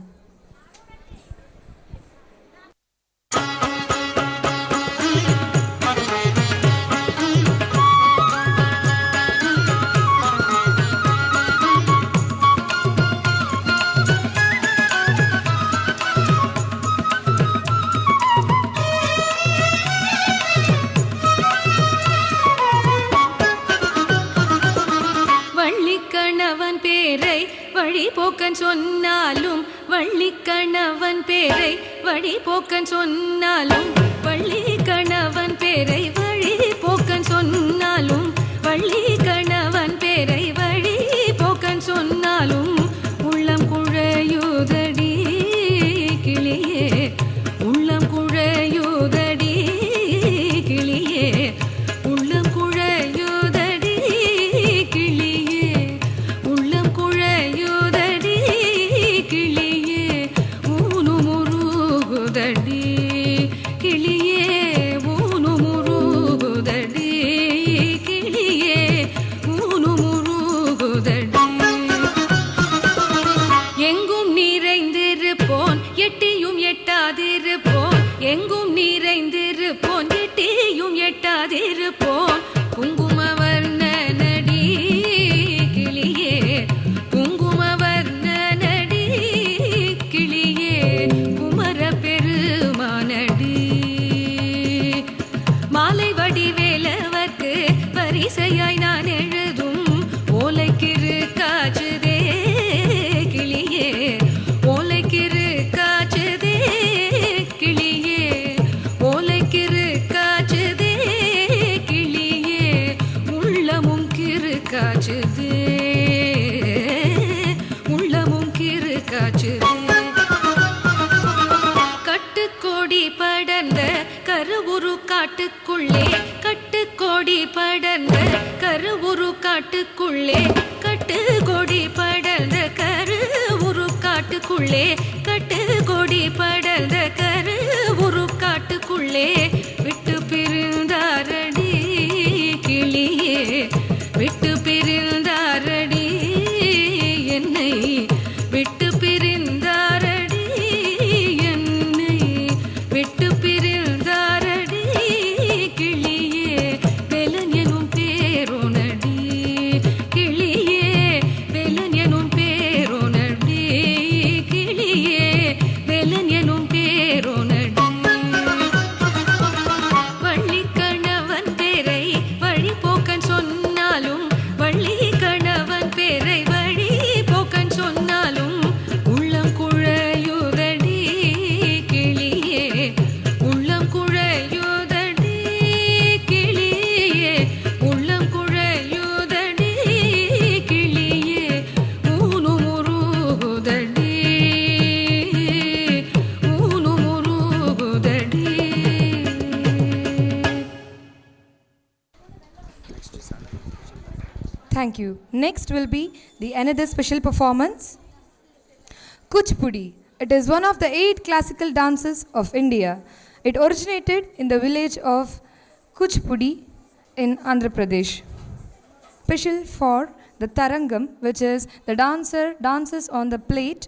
வழி போக்கன் சொன்னாலும் வள்ளி கணவன் பேரை வழி போக்கன் சொன்னாலும் வள்ளி கணவன் பேரை வழி போக்கன் சொன்னாலும் வள்ளி கணவன் பேரை வழி போக்கன் சொன்னாலும் உள்ளம் குழையுதடி கிளியே உள்ளம் குழையுதடி கிளியே உள்ளம் குழையுதடி கிளியே உள்ளம் குழையுதடி கிளியே ஊனு முருகுதடி கிளியே ஊனு முருகுதடி கிளியே ஊனு முருகுதடி எங்கும் நிறைந்திருப்போன் எட்டியும் எட்டாதிருப்போன் எங்கும் நிறைந்திருப்போன் எட்டியும் எட்டாதிருப்போன் குங்குமவர்ணனடி கிளியே குங்குமவர்ணனடி கிளியே குமர பெருமானடி மாலை வடிவேலவர்க்கு வரிசையாய் நான் எழுதும் ஓலைக்கிரு காச்சுதே கிளியே ஓலைக்கிரு காச்சுதே கிளியே ஓலைக்கிரு காச்சுதே கிளியே உள்ளமும் கிரு காச்சுதே உள்ளமும் கிரு காச்சுதே கட்டுக்கோடி படர்ந்த கருவுரு காட்டுக்குள்ளே கட்டுக்கோடி படர்ந்த கருவுரு காட்டுக்குள்ளே கட்டுக்கோடி படர்ந்த கருவுரு காட்டுக்குள்ளே கட்டுக்கோடி படர்ந்த கருவுரு காட்டுக்குள்ளே விட்டு பிரிந்தாரடி கிளியே விட்டு பிரிந்தாரடி என்னை விட்டு பிரிந்தாரடி என்னை விட்டு பிரிந்தாரடி கிளியே வெலன் எனும் பேரோனடி கிளியே வெலன் எனும் பேரோனடி கிளியே வெலன் எனும் பேரோனடி வள்ளி கணவன் பேரை வழி போக்கன் சொன்னாலும் வள்ளி கணவன் பேரை வழி போக்கன் சொன்னாலும் உள்ளம் குழையுதடி கிளியே உள்ளம் குழையுதடி கிளியே உள்ளம் குழையுதடி கிளியே ஊனு முருகுதடி ஊனு முருகுதடி. Thank you. Next will be the another special performance, Kuchipudi. It is one of the 8 classical dances of India. It originated in the village of Kuchipudi in Andhra Pradesh. Special for the Tarangam, which is the dancer dances on the plate,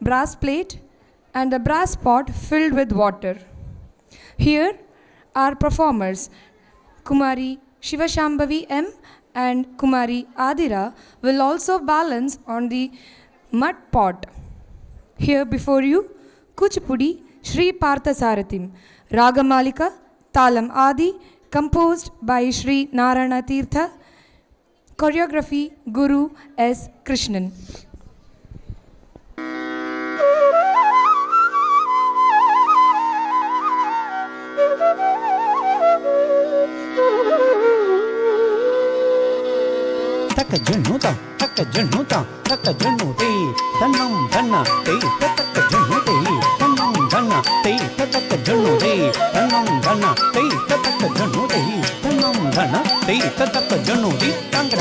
brass plate, and a brass pot filled with water. Here are performers Kumari Shivashambhavi M and Kumari Adira will also balance on the mud pot. Here before you, Kuchipudi Sri Parthasarathim, Ragamalika, Thalam Adi, composed by Sri Narayana Tirtha, choreography Guru S. Krishnan. ತಕ್ಕ ಜಣ್ಣುತ ತಕ್ಕ ಜಣ್ಣುತ ತಕ್ಕ ಜಣ್ಣು ತೈ ತನ್ನಂ ತನ್ನ ತೈ ತಕ್ಕ ಜಣ್ಣು ತೈ ತನ್ನಂ ತನ್ನ ತೈ ತಕ್ಕ ಜಣ್ಣು ತೈ ತನ್ನಂ ತನ್ನ ತೈ ತಕ್ಕ ಜಣ್ಣು ತೈ ತನ್ನಂ ತನ್ನ ತೈ ತಕ್ಕ ಜಣ್ಣು ತೈ ತಾಂಗಡ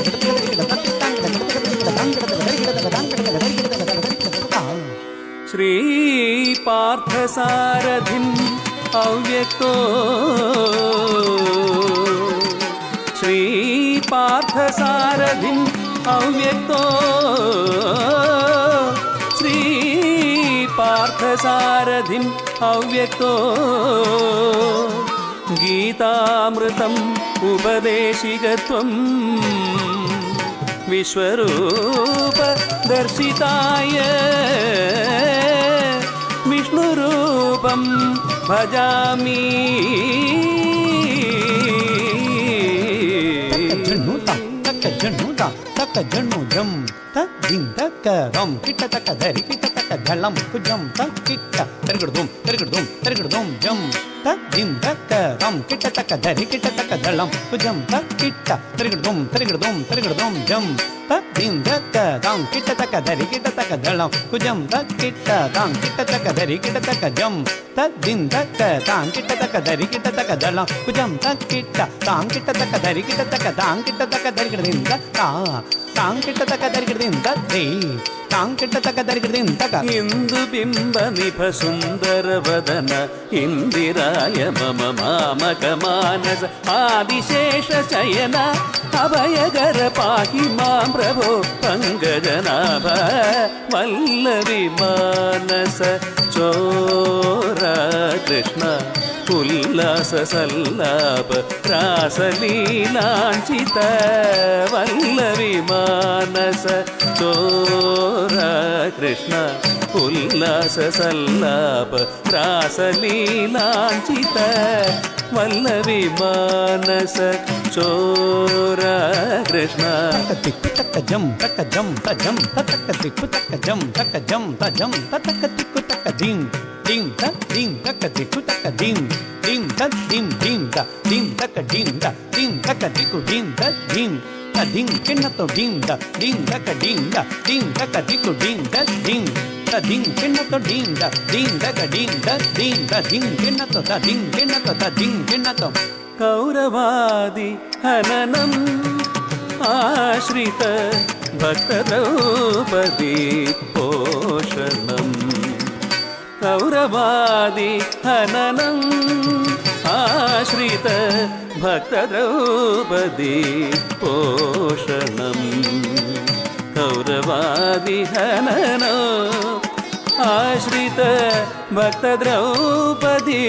ಶ್ರೀ ಪಾರ್ಥಸಾರಥಿಂ ಅವ್ಯಕ್ತೋ ಶ್ರೀ ಪಾರ್ಥಸಾರಥಿಂ ಅವ್ಯಕ್ತೋ ಶ್ರೀ ಪಾರ್ಥಸಾರಥಿಂ ಅವ್ಯಕ್ತೋ ಗೀತಾಮೃತಂ ಉಪದೇಶಿಗತ್ವಂ ವಿಶ್ವರೂಪ ದರ್ಶಿತಾಯ ವಿಷ್ಣುರೂಪಂ ಭಜಾಮಿ ತಕ್ಕ ಜಣ್ಣು ಜಂ ತ ದಿಂ ತಕ್ಕ ರಂ ಕಿಟ್ಟ ತಕ್ಕ ಧರಿ ಕಿಟ್ಟ ತಕ್ಕ ಧಳಂ ಕುಜಂ ತ ಕಿಟ್ಟ ತರಿಗಿಡ್ದುಂ ಜಂ ತ ದಿಂ ತಕ್ಕ ರಂ ಕಿಟ್ಟ ತಕ್ಕ ಧರಿ ಕಿಟ್ಟ ತಕ್ಕ ಧಳಂ ಕುಜಂ ತ ಕಿಟ್ಟ ತರಿಗಿಡ್ದುಂ ಜಂ ತ ದಿಂ ತಕ್ಕ ರಂ ಕಿಟ್ಟ ತಕ್ಕ ಧರಿ ಕಿಟ್ಟ ತಕ್ಕ ಧಳಂ ಕುಜಂ ತ ಕಿಟ್ಟ ತಾಂ ಕಿಟ್ಟ ತಕ್ಕ ಧರಿ ಕಿಟ್ಟ ತಕ್ಕ ಜಂ ತ ದಿಂ ತಕ್ಕ ತಾಂ ಕಿಟ್ಟ ತಕ್ಕ ಧರಿ ಕಿಟ್ಟ ತಕ್ಕ ಧಳಂ ಕುಜಂ ತ ಕಿಟ್ಟ ತಾಂ ಕಿಟ್ಟ ತಕ್ಕ ಧರಿ ಕಿಟ್ಟ ತಕ್ಕ ತಾಂ ಕಿಟ್ಟ ತಕ್ಕ ಧರಿ ಕಿಟ್ಟದಿಂದ ತಾಂ ಕಿಟ್ಟ ತಕ್ಕ ಧರಿ ಕಿಟ್ಟದಿಂದ ದೇ ತಾಂ ಕಿಟ್ಟ ತಕ್ಕ ಧರಿ ಕಿಟ್ಟದಿಂದ ತಕ ಇಂದು ಬಿಂಬ ನಿಭ ಸುಂದರ ವದನ ಇಂದಿರಾಯ ಮಮ ಮಾಮಕ ಮಾನಸ ಆದಿಶೇಷ ಶಯನ ಅಭಯಗರ ಪಾಹಿ ಮಾಂ ಪ್ರಭೋ ಪಂಕಜನಾಭ ವಲ್ಲವಿ ಮಾನಸ ಚೋರ ಕೃಷ್ಣ ಉಲ್ಲಾಸ ಸಲ್ಲಾಪ ರಾಸಲೀಲಾಂಚಿತ ವಲ್ಲವಿ ಮಾನಸ ಚೋರ ಕೃಷ್ಣ ಉಲ್ಲಾಸ ಸಲ್ಲಾಪ ರಾಸಲೀಲಾಂಚಿತ ವಲ್ಲವಿ ಮಾನಸ ಚೋರ ಕೃಷ್ಣ ತಿಕ್ಕು ತಕ್ಕ ಜಂ ತಕ್ಕ ಜಂ ತ ಜಂ ತಕ್ಕ ತಿಕ್ಕು ತಕ್ಕ ಜಂ ತಕ್ಕ ಜಂ ತ ಜಂ ತಕ್ಕ ತಿಕ್ಕು ತಕ್ಕ ದಿಂಗ್ ದಿಂಗ್ ತ ದಿಂಗ್ ತಕ್ಕ ತಿಕ್ಕು ತಕ್ಕ ದಿಂಗ್ ದಿಂಗ್ ತ ದಿಂಗ್ ತಕ್ಕ ದಿಂಗ್ ತಕ್ಕ ತಿಕ್ಕು ದಿಂಗ್ ತ ದಿಂಗ್ ತ ದಿಂಗ್ ಚಿನ್ನತೋ ದಿಂಗ್ ತಕ್ಕ ದಿಂಗ್ ತಕ್ಕ ತಿಕ್ಕು ದಿಂಗ್ ತ ದಿಂಗ್ ತ ದಿಂಗ್ ಚಿನ್ನತೋ ದಿಂಗ್ ತಕ್ಕ ದಿಂಗ್ ತ ದಿಂಗ್ ಚಿನ್ನತೋ ತ ದಿಂಗ್ ಚಿನ್ನತೋ ಕೌರವಾದಿ ಹನನಂ ಆಶ್ರಿತ ಭಕ್ತ ದ್ರೌಪದಿ ಪೋಷಣಂ ಕೌರವಾದಿ ಹನನಂ ಆಶ್ರಿತ ಭಕ್ತ ದ್ರೌಪದಿ ಪೋಷಣಂ ಕೌರವಾದಿ ಹನನಂ ಆಶ್ರಿತ ಭಕ್ತ ದ್ರೌಪದಿ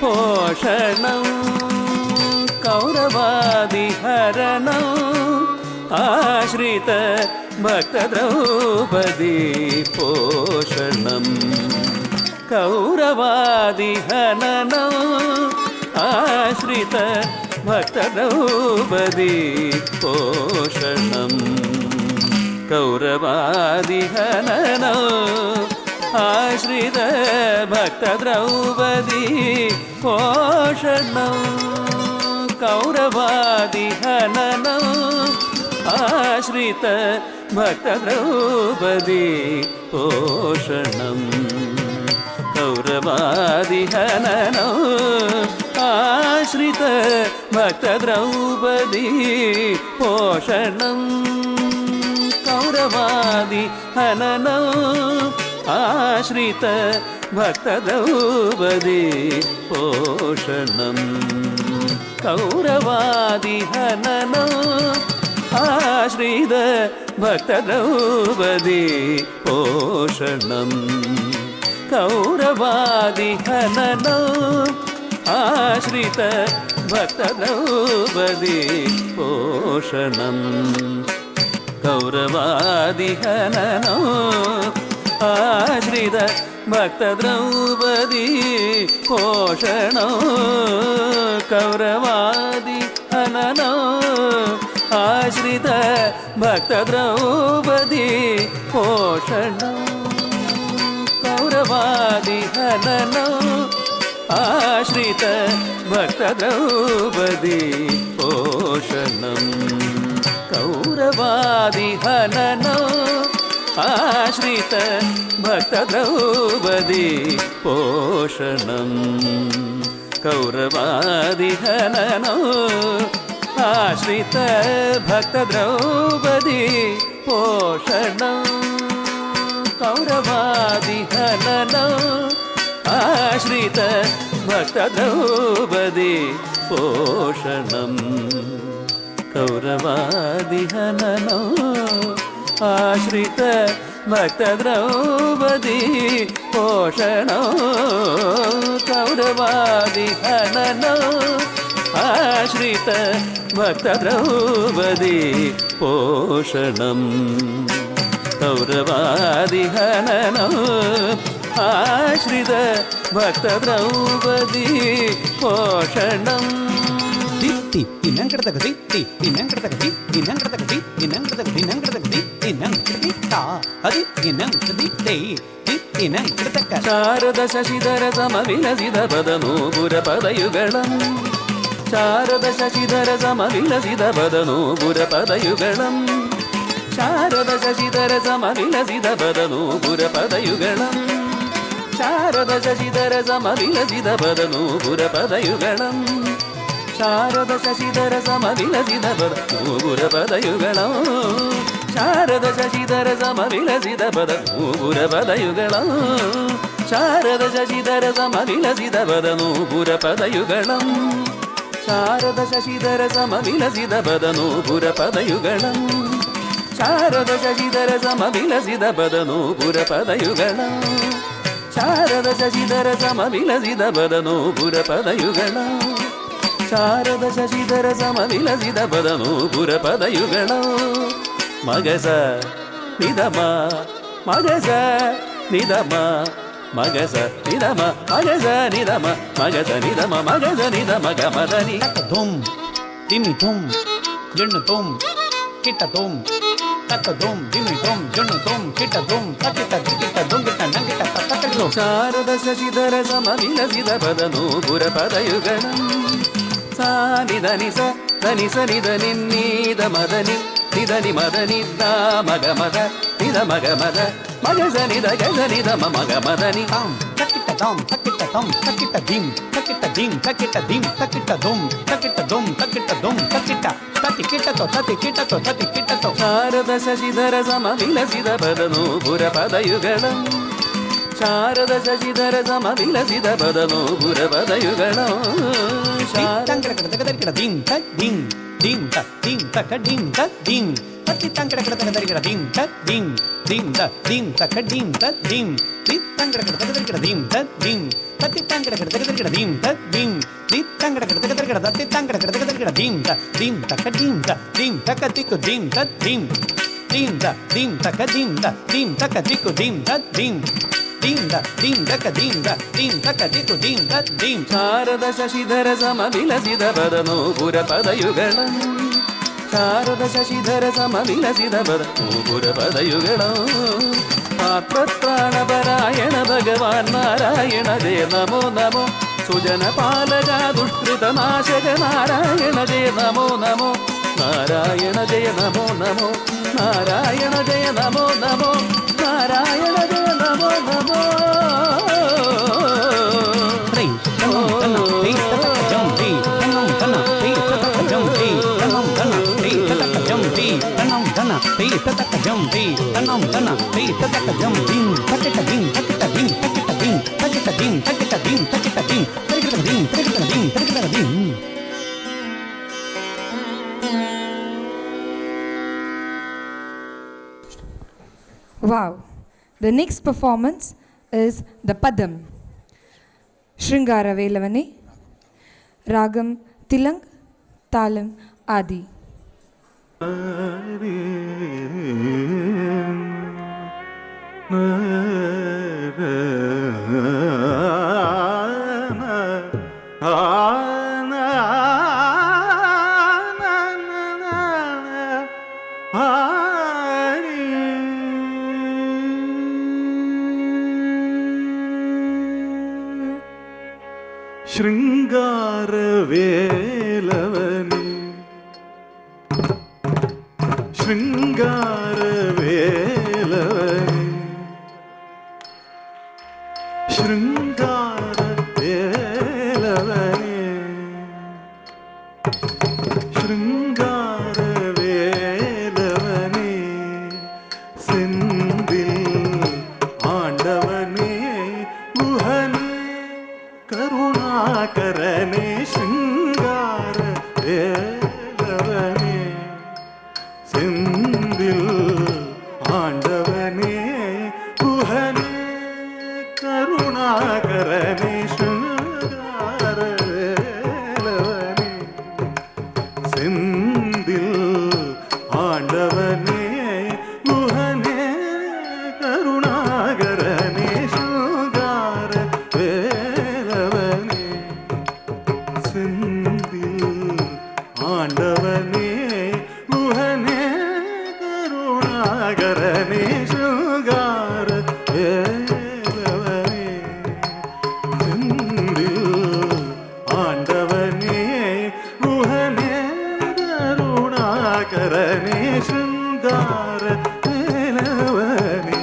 ಪೋಷಣಂ ಕೌರವಾದಿ ಹರಣಂ ಆಶ್ರಿತ ಭಕ್ತ ದ್ರೌಪದಿ ಪೋಷಣಂ ಕೌರವಾದಿ ಹನನಂ ಆಶ್ರಿತ ಭಕ್ತ ದ್ರೌಪದಿ ಪೋಷಣಂ ಕೌರವಾದಿ ಹನನಂ ಆಶ್ರಿತ ಭಕ್ತ ದ್ರೌಪದಿ ಪೋಷಣಂ ಕೌರವಾದಿ ಹನನಂ ಆಶ್ರಿತ ಭಕ್ತ ದ್ರೌಪದಿ ಪೋಷಣಂ ಕೌರವಾದಿ ಹನನಂ ಆಶ್ರಿತ ಭಕ್ತ ದ್ರೌಪದಿ ಪೋಷಣಂ ಕೌರವಾದಿ ಹನನಂ ಆಶ್ರಿತ ಭಕ್ತ ದ್ರೌಪದಿ ಪೋಷಣಂ ಕೌರವಾದಿ ಹನನಂ ಆಶ್ರಿತ ಭಕ್ತ ದ್ರೌಪದಿ ಪೋಷಣಂ ಕೌರವಾದಿ ಹನನಂ ಆಶ್ರಿತ ಭಕ್ತ ದ್ರೌಪದಿ ಪೋಷಣಂ ಕೌರವಾದಿ ಹನನಂ ಆಶ್ರಿತ ಭಕ್ತ ದ್ರೌಪದಿ ಪೋಷಣಂ ಕೌರವಾದಿ ಹನನಂ ಆಶ್ರಿತ ಭಕ್ತ ದ್ರೌಪದಿ ಪೋಷಣಂ ಕೌರವಾದಿ ಹನನಂ ಆಶ್ರಿತ ಭಕ್ತ ದ್ರೌಪದಿ ಪೋಷಣಂ ಕೌರವಾ कौरवादिहननौ आश्रित भक्तद्रौपदी पोषणम् कौरवादिहननौ आश्रित भक्तद्रौपदी पोषणम् कौरवादिहननौ आश्रित भक्तद्रौपदी पोषणम् कौरवादिहननौ आश्रित भक्तद्रौपदी पोषणौ कौरवादिहननौ आश्रित भक्तद्रौपदी पोषणम् कौरवादिहननौ आश्रित भक्तद्रौपदी पोषणम् दित्ति दिनंकृतक दित्ति दिनंकृतक दित्ति दिनंकृतक दित्ति दिनंकृतक दिनंकृतक दित्ति दिनंकृतिता हरि दिनंकृतिते दित्ति दिनंकृतक शारद शशिधर समविलसित पदनूपुरपदयुगलम् शारद शशिधर समविलसित पदनूपुरपदयुगलम् शारद शशिधर समविलसित पदनूपुरपदयुगलम् शारद शशिधर समविलसित पदनूपुरपदयुगलम् शारद शशिधर समविलसित पदनूपुरपदयुगलम् शारद शशिधर समविलसित पदनूपुरपदयुगलम् शारद शशिधर समविलसित पदनूपुरपदयुगलम् शारद शशिधर समविलसित पदनूपुरपदयुगलम् शारद शशिधर समविलसित पदनूपुरपदयुगलम् शारद शशिधर समविलसित पदनूपुरपदयुगलम् शारद शशिधर समविलसित पदनूपुरपदयुगलम् मगस निदम मगस निदम मगस निदम मगस निदम मगस निदम मगस निदम गमदनि धुम दिमि धुम जन धुम किट धुम तक धुम दिमि धुम जन धुम किट धुम तकिट दिकिट धुम किट नंगिट तक धुम शारद शशिधर समविलसित पदनूपुरपदयुगलम् सा निधनि स धनि स निधनि निद मदनि निधनि मदनि दा मग मद निद मग मद मग स निद गज निद मग मदनि ताम तकिट दाम तकिट दम तकिट दिम तकिट दिम तकिट दिम तकिट धुम तकिट धुम तकिट धुम तकिट तकिट तो तकिट तो तकिट तो शारद शशिधर समविलसित पदनूपुरपदयुगलम् शारद शशिधर समविलसित पदनूपुरपदयुगलम् शारद दिम तक दिम दिम तक दिम तक दिम तति तंकड़ दिम तक दिम दिम तक दिम तक दिम तक दिम तंकड़ दिम तक दिम तति तंकड़ दिम तक दिम तंकड़ तति तंकड़ दिम तक दिम तक तिक दिम तक दिम तक दिम तक तिक दिम तक दिम तक तिक दिम तक दिम शारद शशिधर समविलसित पदनूपुरपदयुगलम् शारद शशिधर समविलसित पदनूपुरपदयुगलम् आत्मत्राणपरायण भगवान् नारायण जय नमो नमो सुजन पालक दुष्कृतनाशक नारायण जय नमो नमो नारायण जय नमो नमो नारायण जय नमो नमो नारायण जय Namo Namo Wow. The next performance is the Padam. Shringara Velavane, Ragam Tilang, Talam Adi. शृंगार वेलवने ശൃംഗാര വേലവനേ ശൃംഗാര വേലവനേ ശൃംഗാര വേലവനേ செந்தில் ஆண்டவனே குஹனே கருணாகரனே சிங்கார வேலவனே செந்தில் ஆண்டவனே குஹனே கருணாகரனே சிங்கார வேலவனே செந்தில் ஆண்டவனே குஹனே கருணாகரனே சிங்கார வேலவனே செந்தில் ஆண்டவனே குஹனே கருணாகரனே சிங்கார வேலவனே செந்தில் ஆண்டவனே குஹனே கருணாகரனே சிங்கார வேலவனே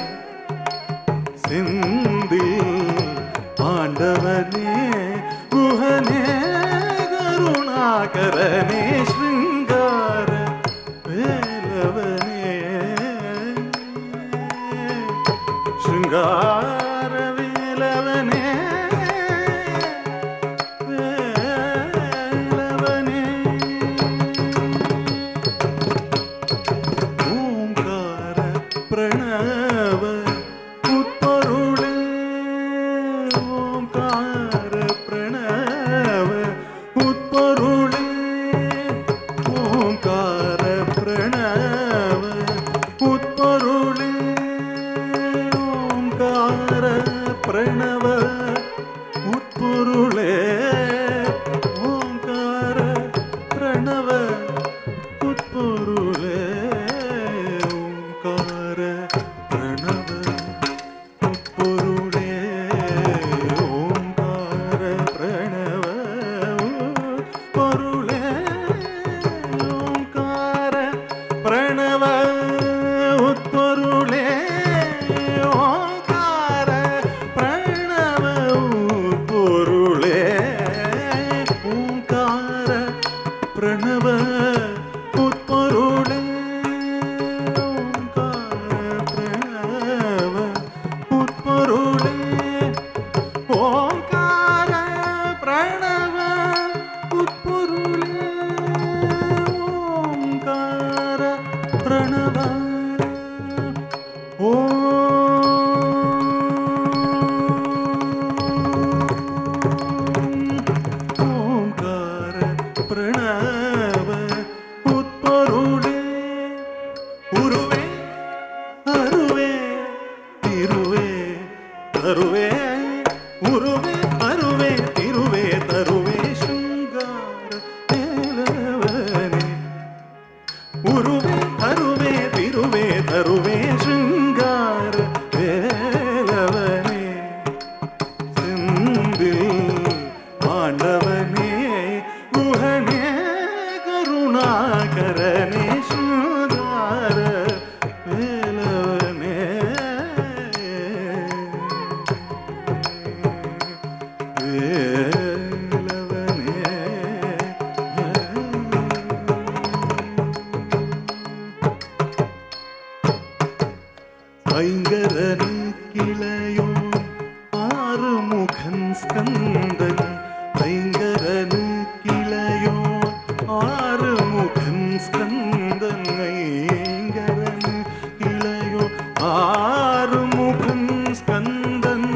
செந்தில் ஆண்டவனே குஹனே கருணாகரனே சிங்கார வேலவனே சிங்கார வேலவனே வேலவனே ஓங்கார பிரணவ உட்பொருளே ஓங்கார பிரணவ உட்பொருளே ஓங்கார பிரணவ உட்பொருளே ஓங்கார பிரணவ உட்பொருளே ஓங்கார பிரணவ உட்பொருளே ஓங்கார பிரணவ உட்பொருளே ஓங்கார பிரணவ உட்பொருளே ஓங்கார பிரணவ உட்பொருளே ஓங்கார பிரணவ உட்பொருளே ஓங்கார பிரணவ உட்பொருளே ஓங்கார பிரணவ உட்பொருளே ஓங்கார பிரணவ ஓங்கார பிரணவ உட்பொருளே உருவே அருவே திருவே தருவே உருவே அருவே திருவே தருவே சிங்கார வேலவனே உருவே அருவே திருவே தருவே சிங்கார வேலவனே செந்தில் ஆண்டவனே குஹனே கருணாகரனே சிங்கார வேலவனே ஐங்கரனு கிளையோ ஆறுமுகன் ஸ்கந்தன் ஐங்கரனு கிளையோ ஆறுமுகன் ஸ்கந்தன் ஐங்கரனு கிளையோ ஆறுமுகன் ஸ்கந்தன்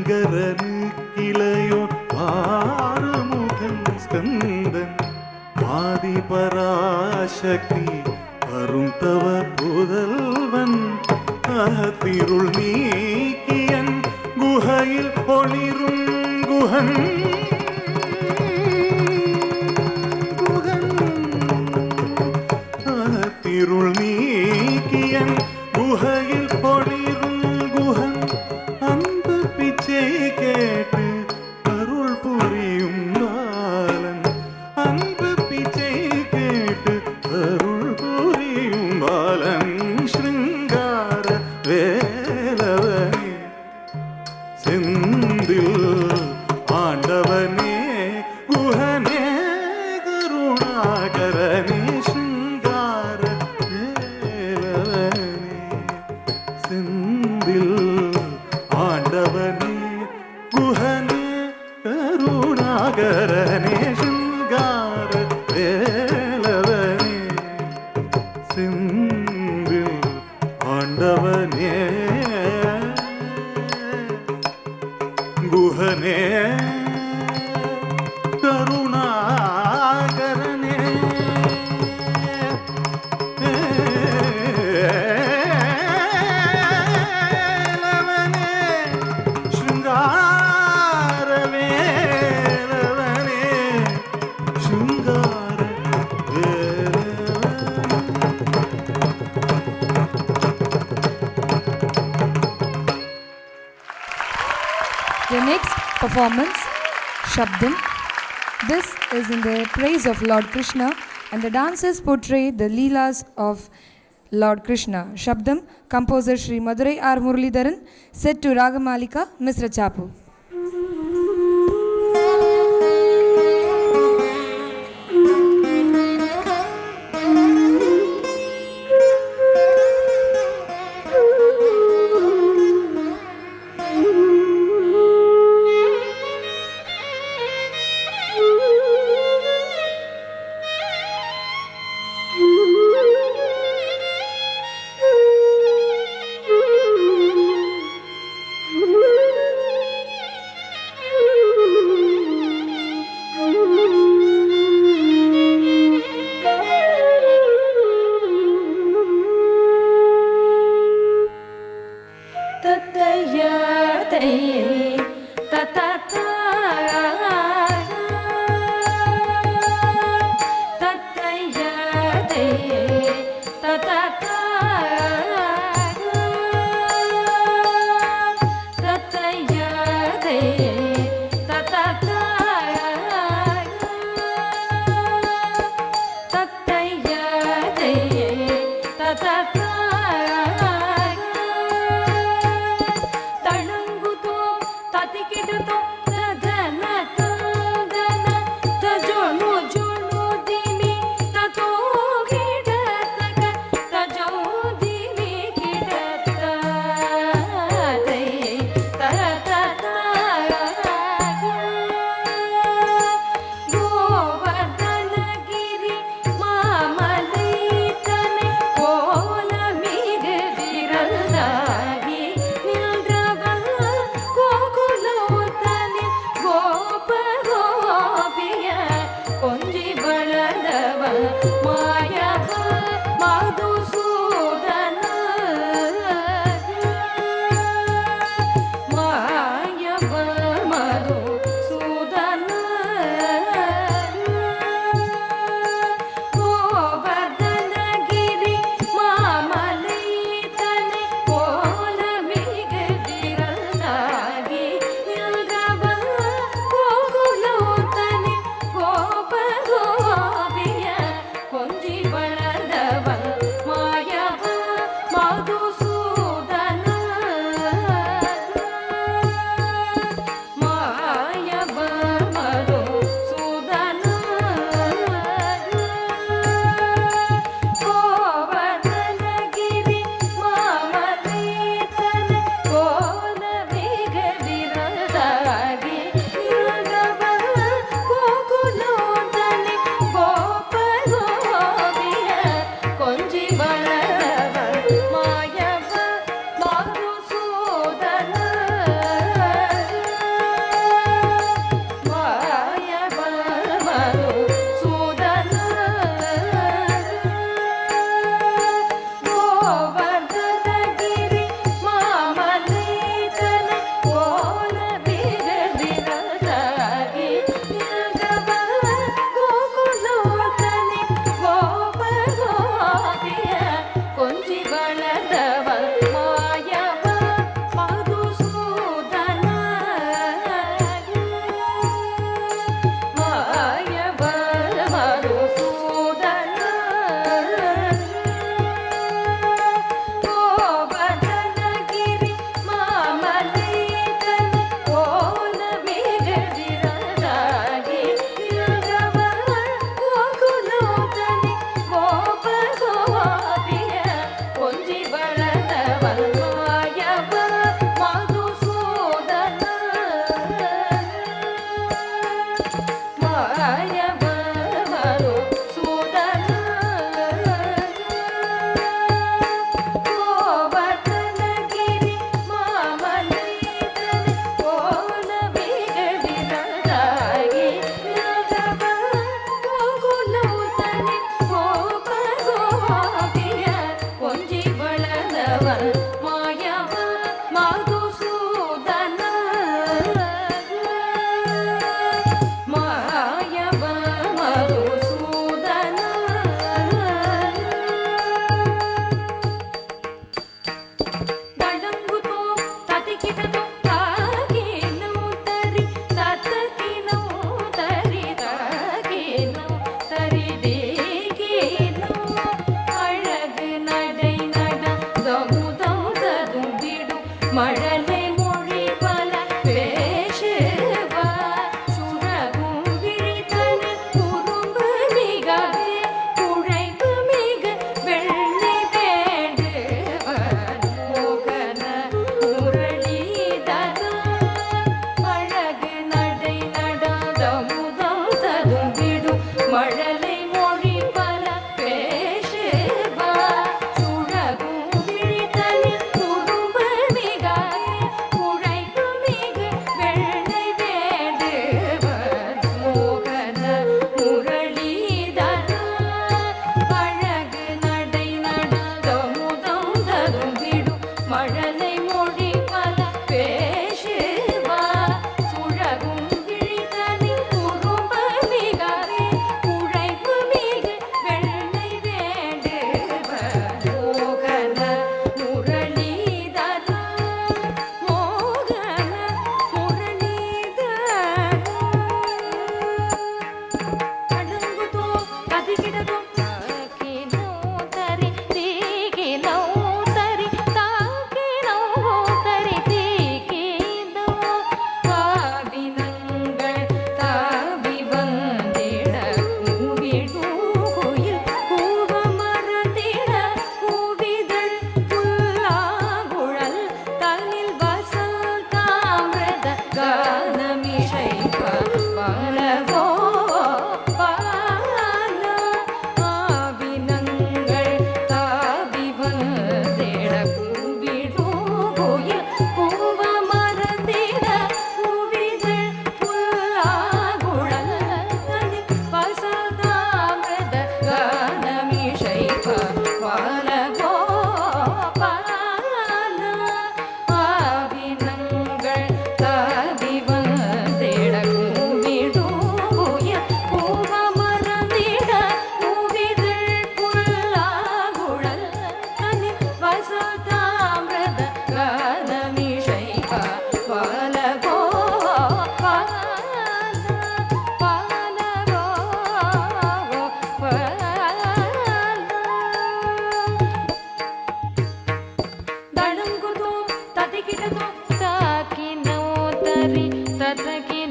ஐங்கரனு கிளையோ ஆறுமுகன் ஸ்கந்தன் ஆதிபராசக்தி அருந்தவ புதல்வன் அகத்திருள் நீக்கியன் குகையில் ஒளிரும் குஹன் அகத்திருள் நீக்கியன் குகையில் ஒளிரும் குஹன் அந்த பிச்சை கேட்டு அருள் புரியும் பாலன் அந்த பிச்சை கேட்டு அருள் புரியும் பாலன் ஸ்ருங்கார வேலவனே செந்தில் ஆண்டவனே குஹனே கருணாகரனே ஸ்ருங்கார வேலவனே செந்தில் ஆண்டவனே குஹனே கருணாகரனே ஸ்ருங்கார வேலவனே செந்தில் ஆண்டவனே குஹனே கருணாகரனே வேலவனே ஸ்ருங்கார வேலவனே ஸ்ருங்கார The next performance, Shabdam. This is in the praise of Lord Krishna, and the dancers portray the Leelas of Lord Krishna. Shabdam, composer Sri Madurai R. Muralidharan, set to Ragamalika, Mr. Chapu. Gokula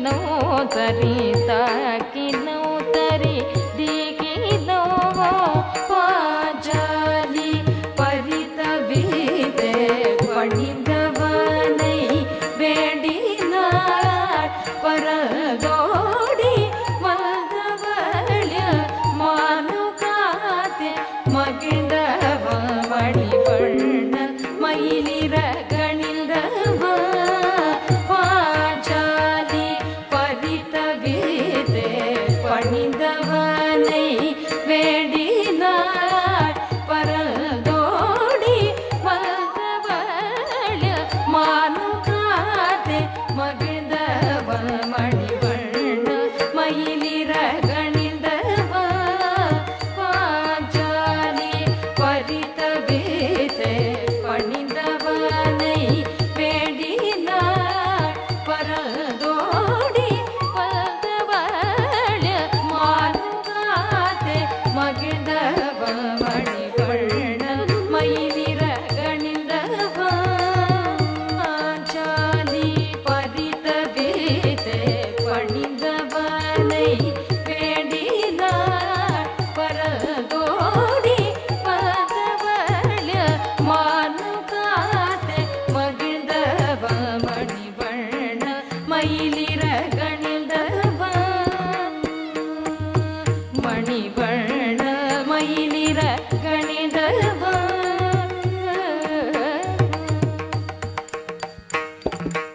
नो तरी ताकि no तरी दिगी no पाजाली परित बीते पणिदवनै वेडिनार परदोडी मगवल्य मानुकाते मगिदव मणिवर्ण मयिलिर गणिल्दव पाजाली परित बीते पणिदवनै वेडिनार परदोडी मगवल्य मानुकाते मगिदव मणिवर्ण मयिलिर गणिल्दव पाजाली परित बीते पणिदवनै वेडिनार परदोडी मगवल्य मानुकाते मगिदव मणिवर्ण मयिलिर गणिल्दव पाजाली परित बीते पणिदवनै वेडिनार परदोडी मगवल्य मानुकाते मगिदव मणिवर्ण मयिलिर गणिल्दव मणिवर्ण मयिलिर गणिल्दव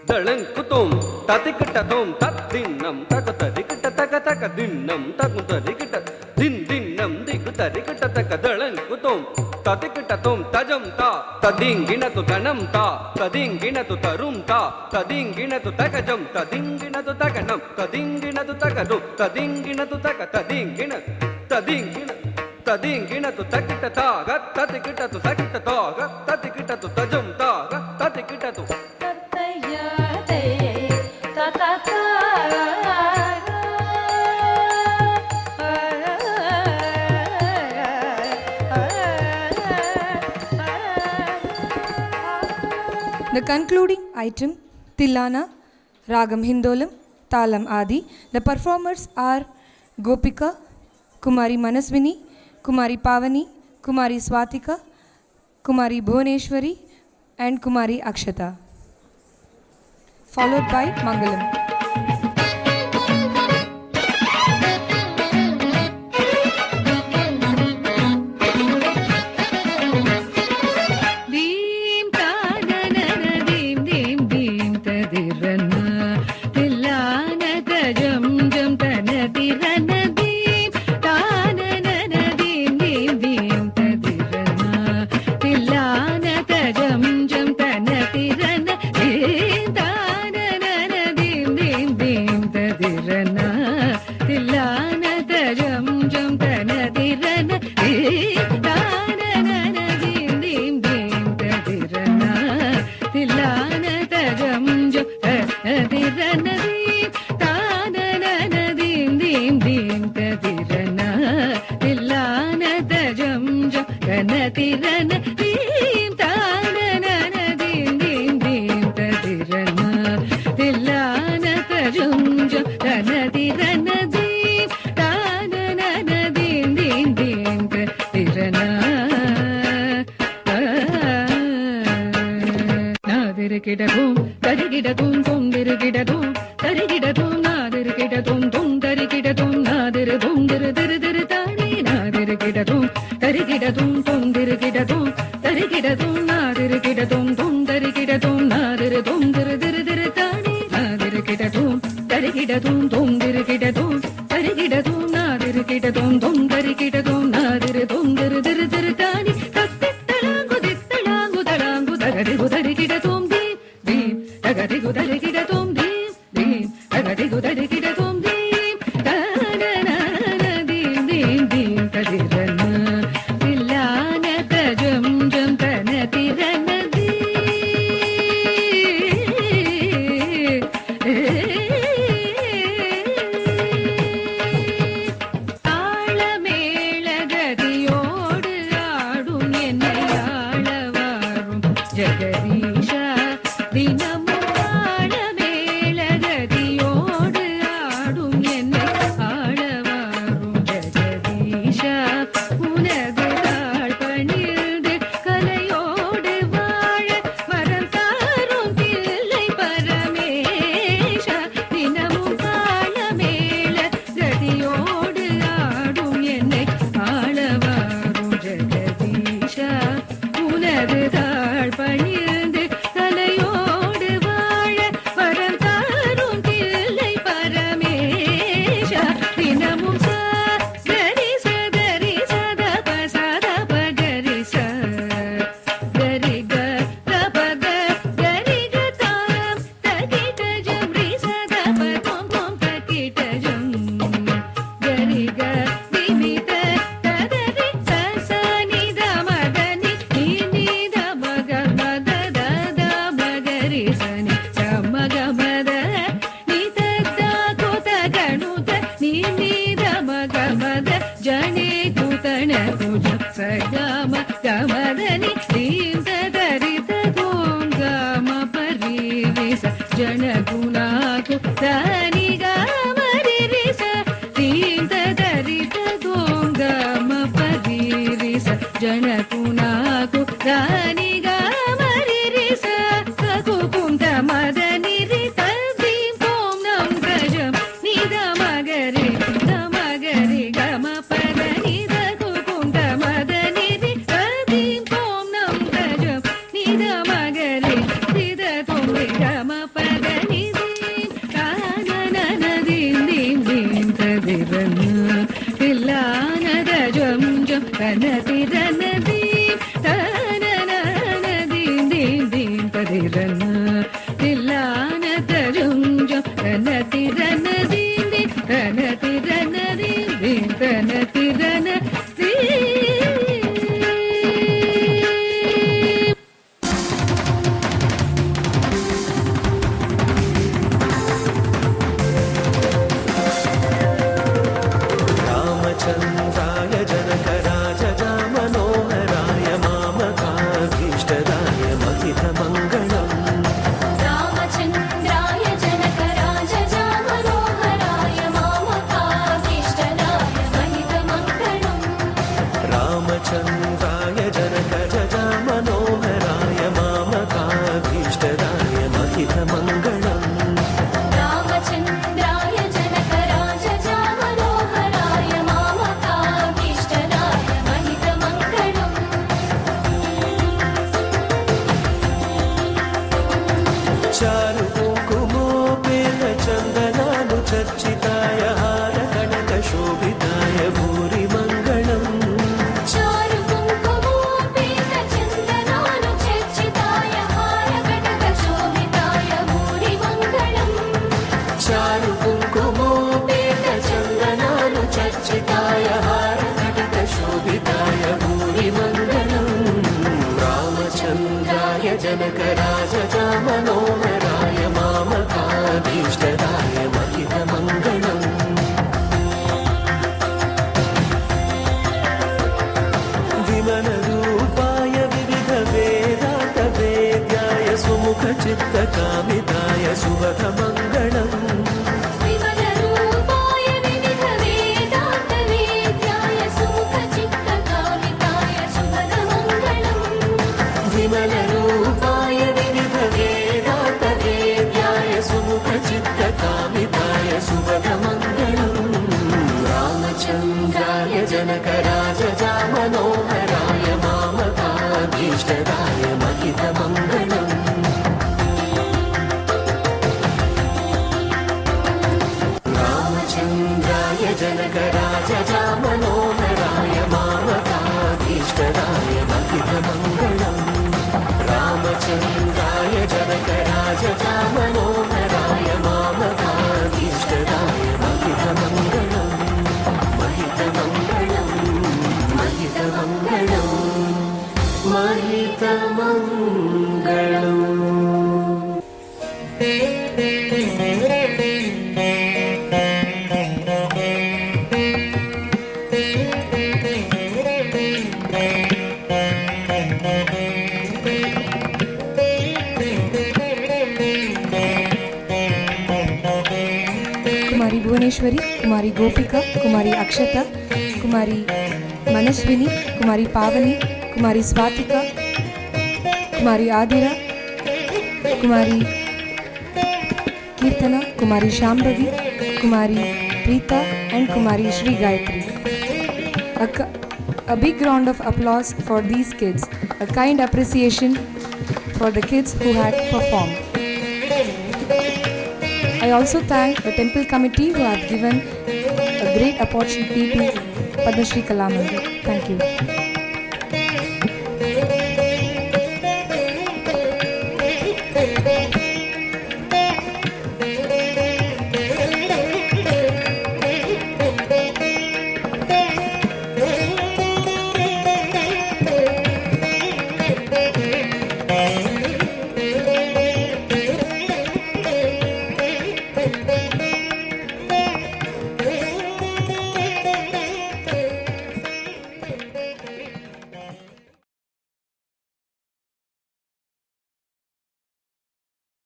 दळंकुतुम ततिकिटतुम तद्दिन्नं तकुतरिकिट तक तक दिन्नं तकुतरिकिट दिन दिन्नं दिकुतरिकिट तक दळंकुतुम ततिकिटतुम तजं ता तदिंगिणतु तनं ता तदिंगिणतु तरुं ता तदिंगिणतु तकजं तदिंगिणतु तकनं तदिंगिणतु तकदु तदिंगिणतु तक तदिंगिण तदिंगिण तदिंगिणतु तकिटताग ततिकिटतु सकिटताग ततिकिटतु तजं ताग ततिकिटतु ततयते ततता The concluding item, Tillana, Ragam Hindolam, Talam Adi. The performers are Gopika, Kumari Manaswini, Kumari Pavani, Kumari Swatika, Kumari Bhuvaneshwari and Kumari Akshata, followed by Mangalam. दीं ताननन दीं दीं दीं तदिरन तिल्लान तजं जं तन तिरन दीं ताननन दीं दीं दीं तदिरन तिल्लान तजं जं तन तिरन दीं ताननन दीं दीं दीं तदिरन तिल्लान तजं जं तन तिरन दीं ताननन दीं दीं दीं तदिरन तिल्लान तजं जं तदिरन दीं ताननन दीं दीं दीं तदिरन तिल्लान तजं जं तन तिरन दीं ताननन दीं दीं दीं तदिरन तिल्लान तजं जं तन तिरन दीं ताननन दीं दीं दीं तदिरन नादिरकिडधूम तरिकिडधूम तुम दिरकिडधूम तरिकिडधूम नादिरकिडधूम तुम तरिकिडधूम नादिरधूम दिर दिर दिर तानी नादिरकिडधूम तरिकिडधूम तुम दिरकिडधूम तरिकिडधूम नादिरकिडधूम तुम तरिकिडधूम नादिरधूम दिर दिर दिर तानी नादिरकिडधूम तरिकिडधूम तुम दिरकिडधूम तरिकिडधूम नादिरकिडधूम तुम तरिकिडधूम नादिरधूम दिर दिर दिर तानी तत्तित्तलांगु दित्तलांगु दलांगु दगदिगु दरिकिडधूम दीं दीं दगदिगु दरिकिडधूम दीं दीं दगदिगु दरिकिडधूम दीं ताननन दीं दीं दीं तदिरन तिल्लान तजं जं तन तिरन தாளமேளகதியோடு ஆடும் என்னையாளவாரும் ஜெகதீஷா தினமும் தாளமேளகதியோடு చారు కుంకుమోపేత చందనాలు చర్చితాయ హార ఘటిత శోభితాయ భూరి మంగళం రామచంద్రాయ జనకరాజా మనోహరాయ మామకాభీష్టదాయ మహిత మంగళం విమల రూపాయ వివిధ వేదాంత వేద్యాయ సుముఖ చిత్త కామితాయ శుభద మంగళం విమల రూపాయ వివిధ వేదాంత వేద్యాయ సుముఖ చిత్త కామితాయ శుభద మంగళం రామచంద్రాయ జనకరాజా మనోహరాయ మామకాభీష్టదాయ మహిత మంగళం రామచంద్రాయ జనకరాజా మనోహరాయ మామకాభీష్టదాయ మహిత మంగళం రామచంద్రాయ జనకరాజా మనోహరాయ మామకాభీష్టదాయ మహిత మంగళం మహిత మంగళం మహిత మంగళం మహిత మంగళం कुमारी भुवनेश्वरी, कुमारी गोपिका, कुमारी अक्षता, कुमारी मनस्विनी, कुमारी पावनी, कुमारी स्वातिका, कुमारी आदिरा, कुमारी कीर्तना, कुमारी शांभवी, कुमारी Preeta and Kumari Shri Gayatri. A big round of applause for these kids. A kind appreciation for the kids who had performed. I also thank the temple committee who have given a great opportunity to Padma Shri Kala Mandir. Thank you.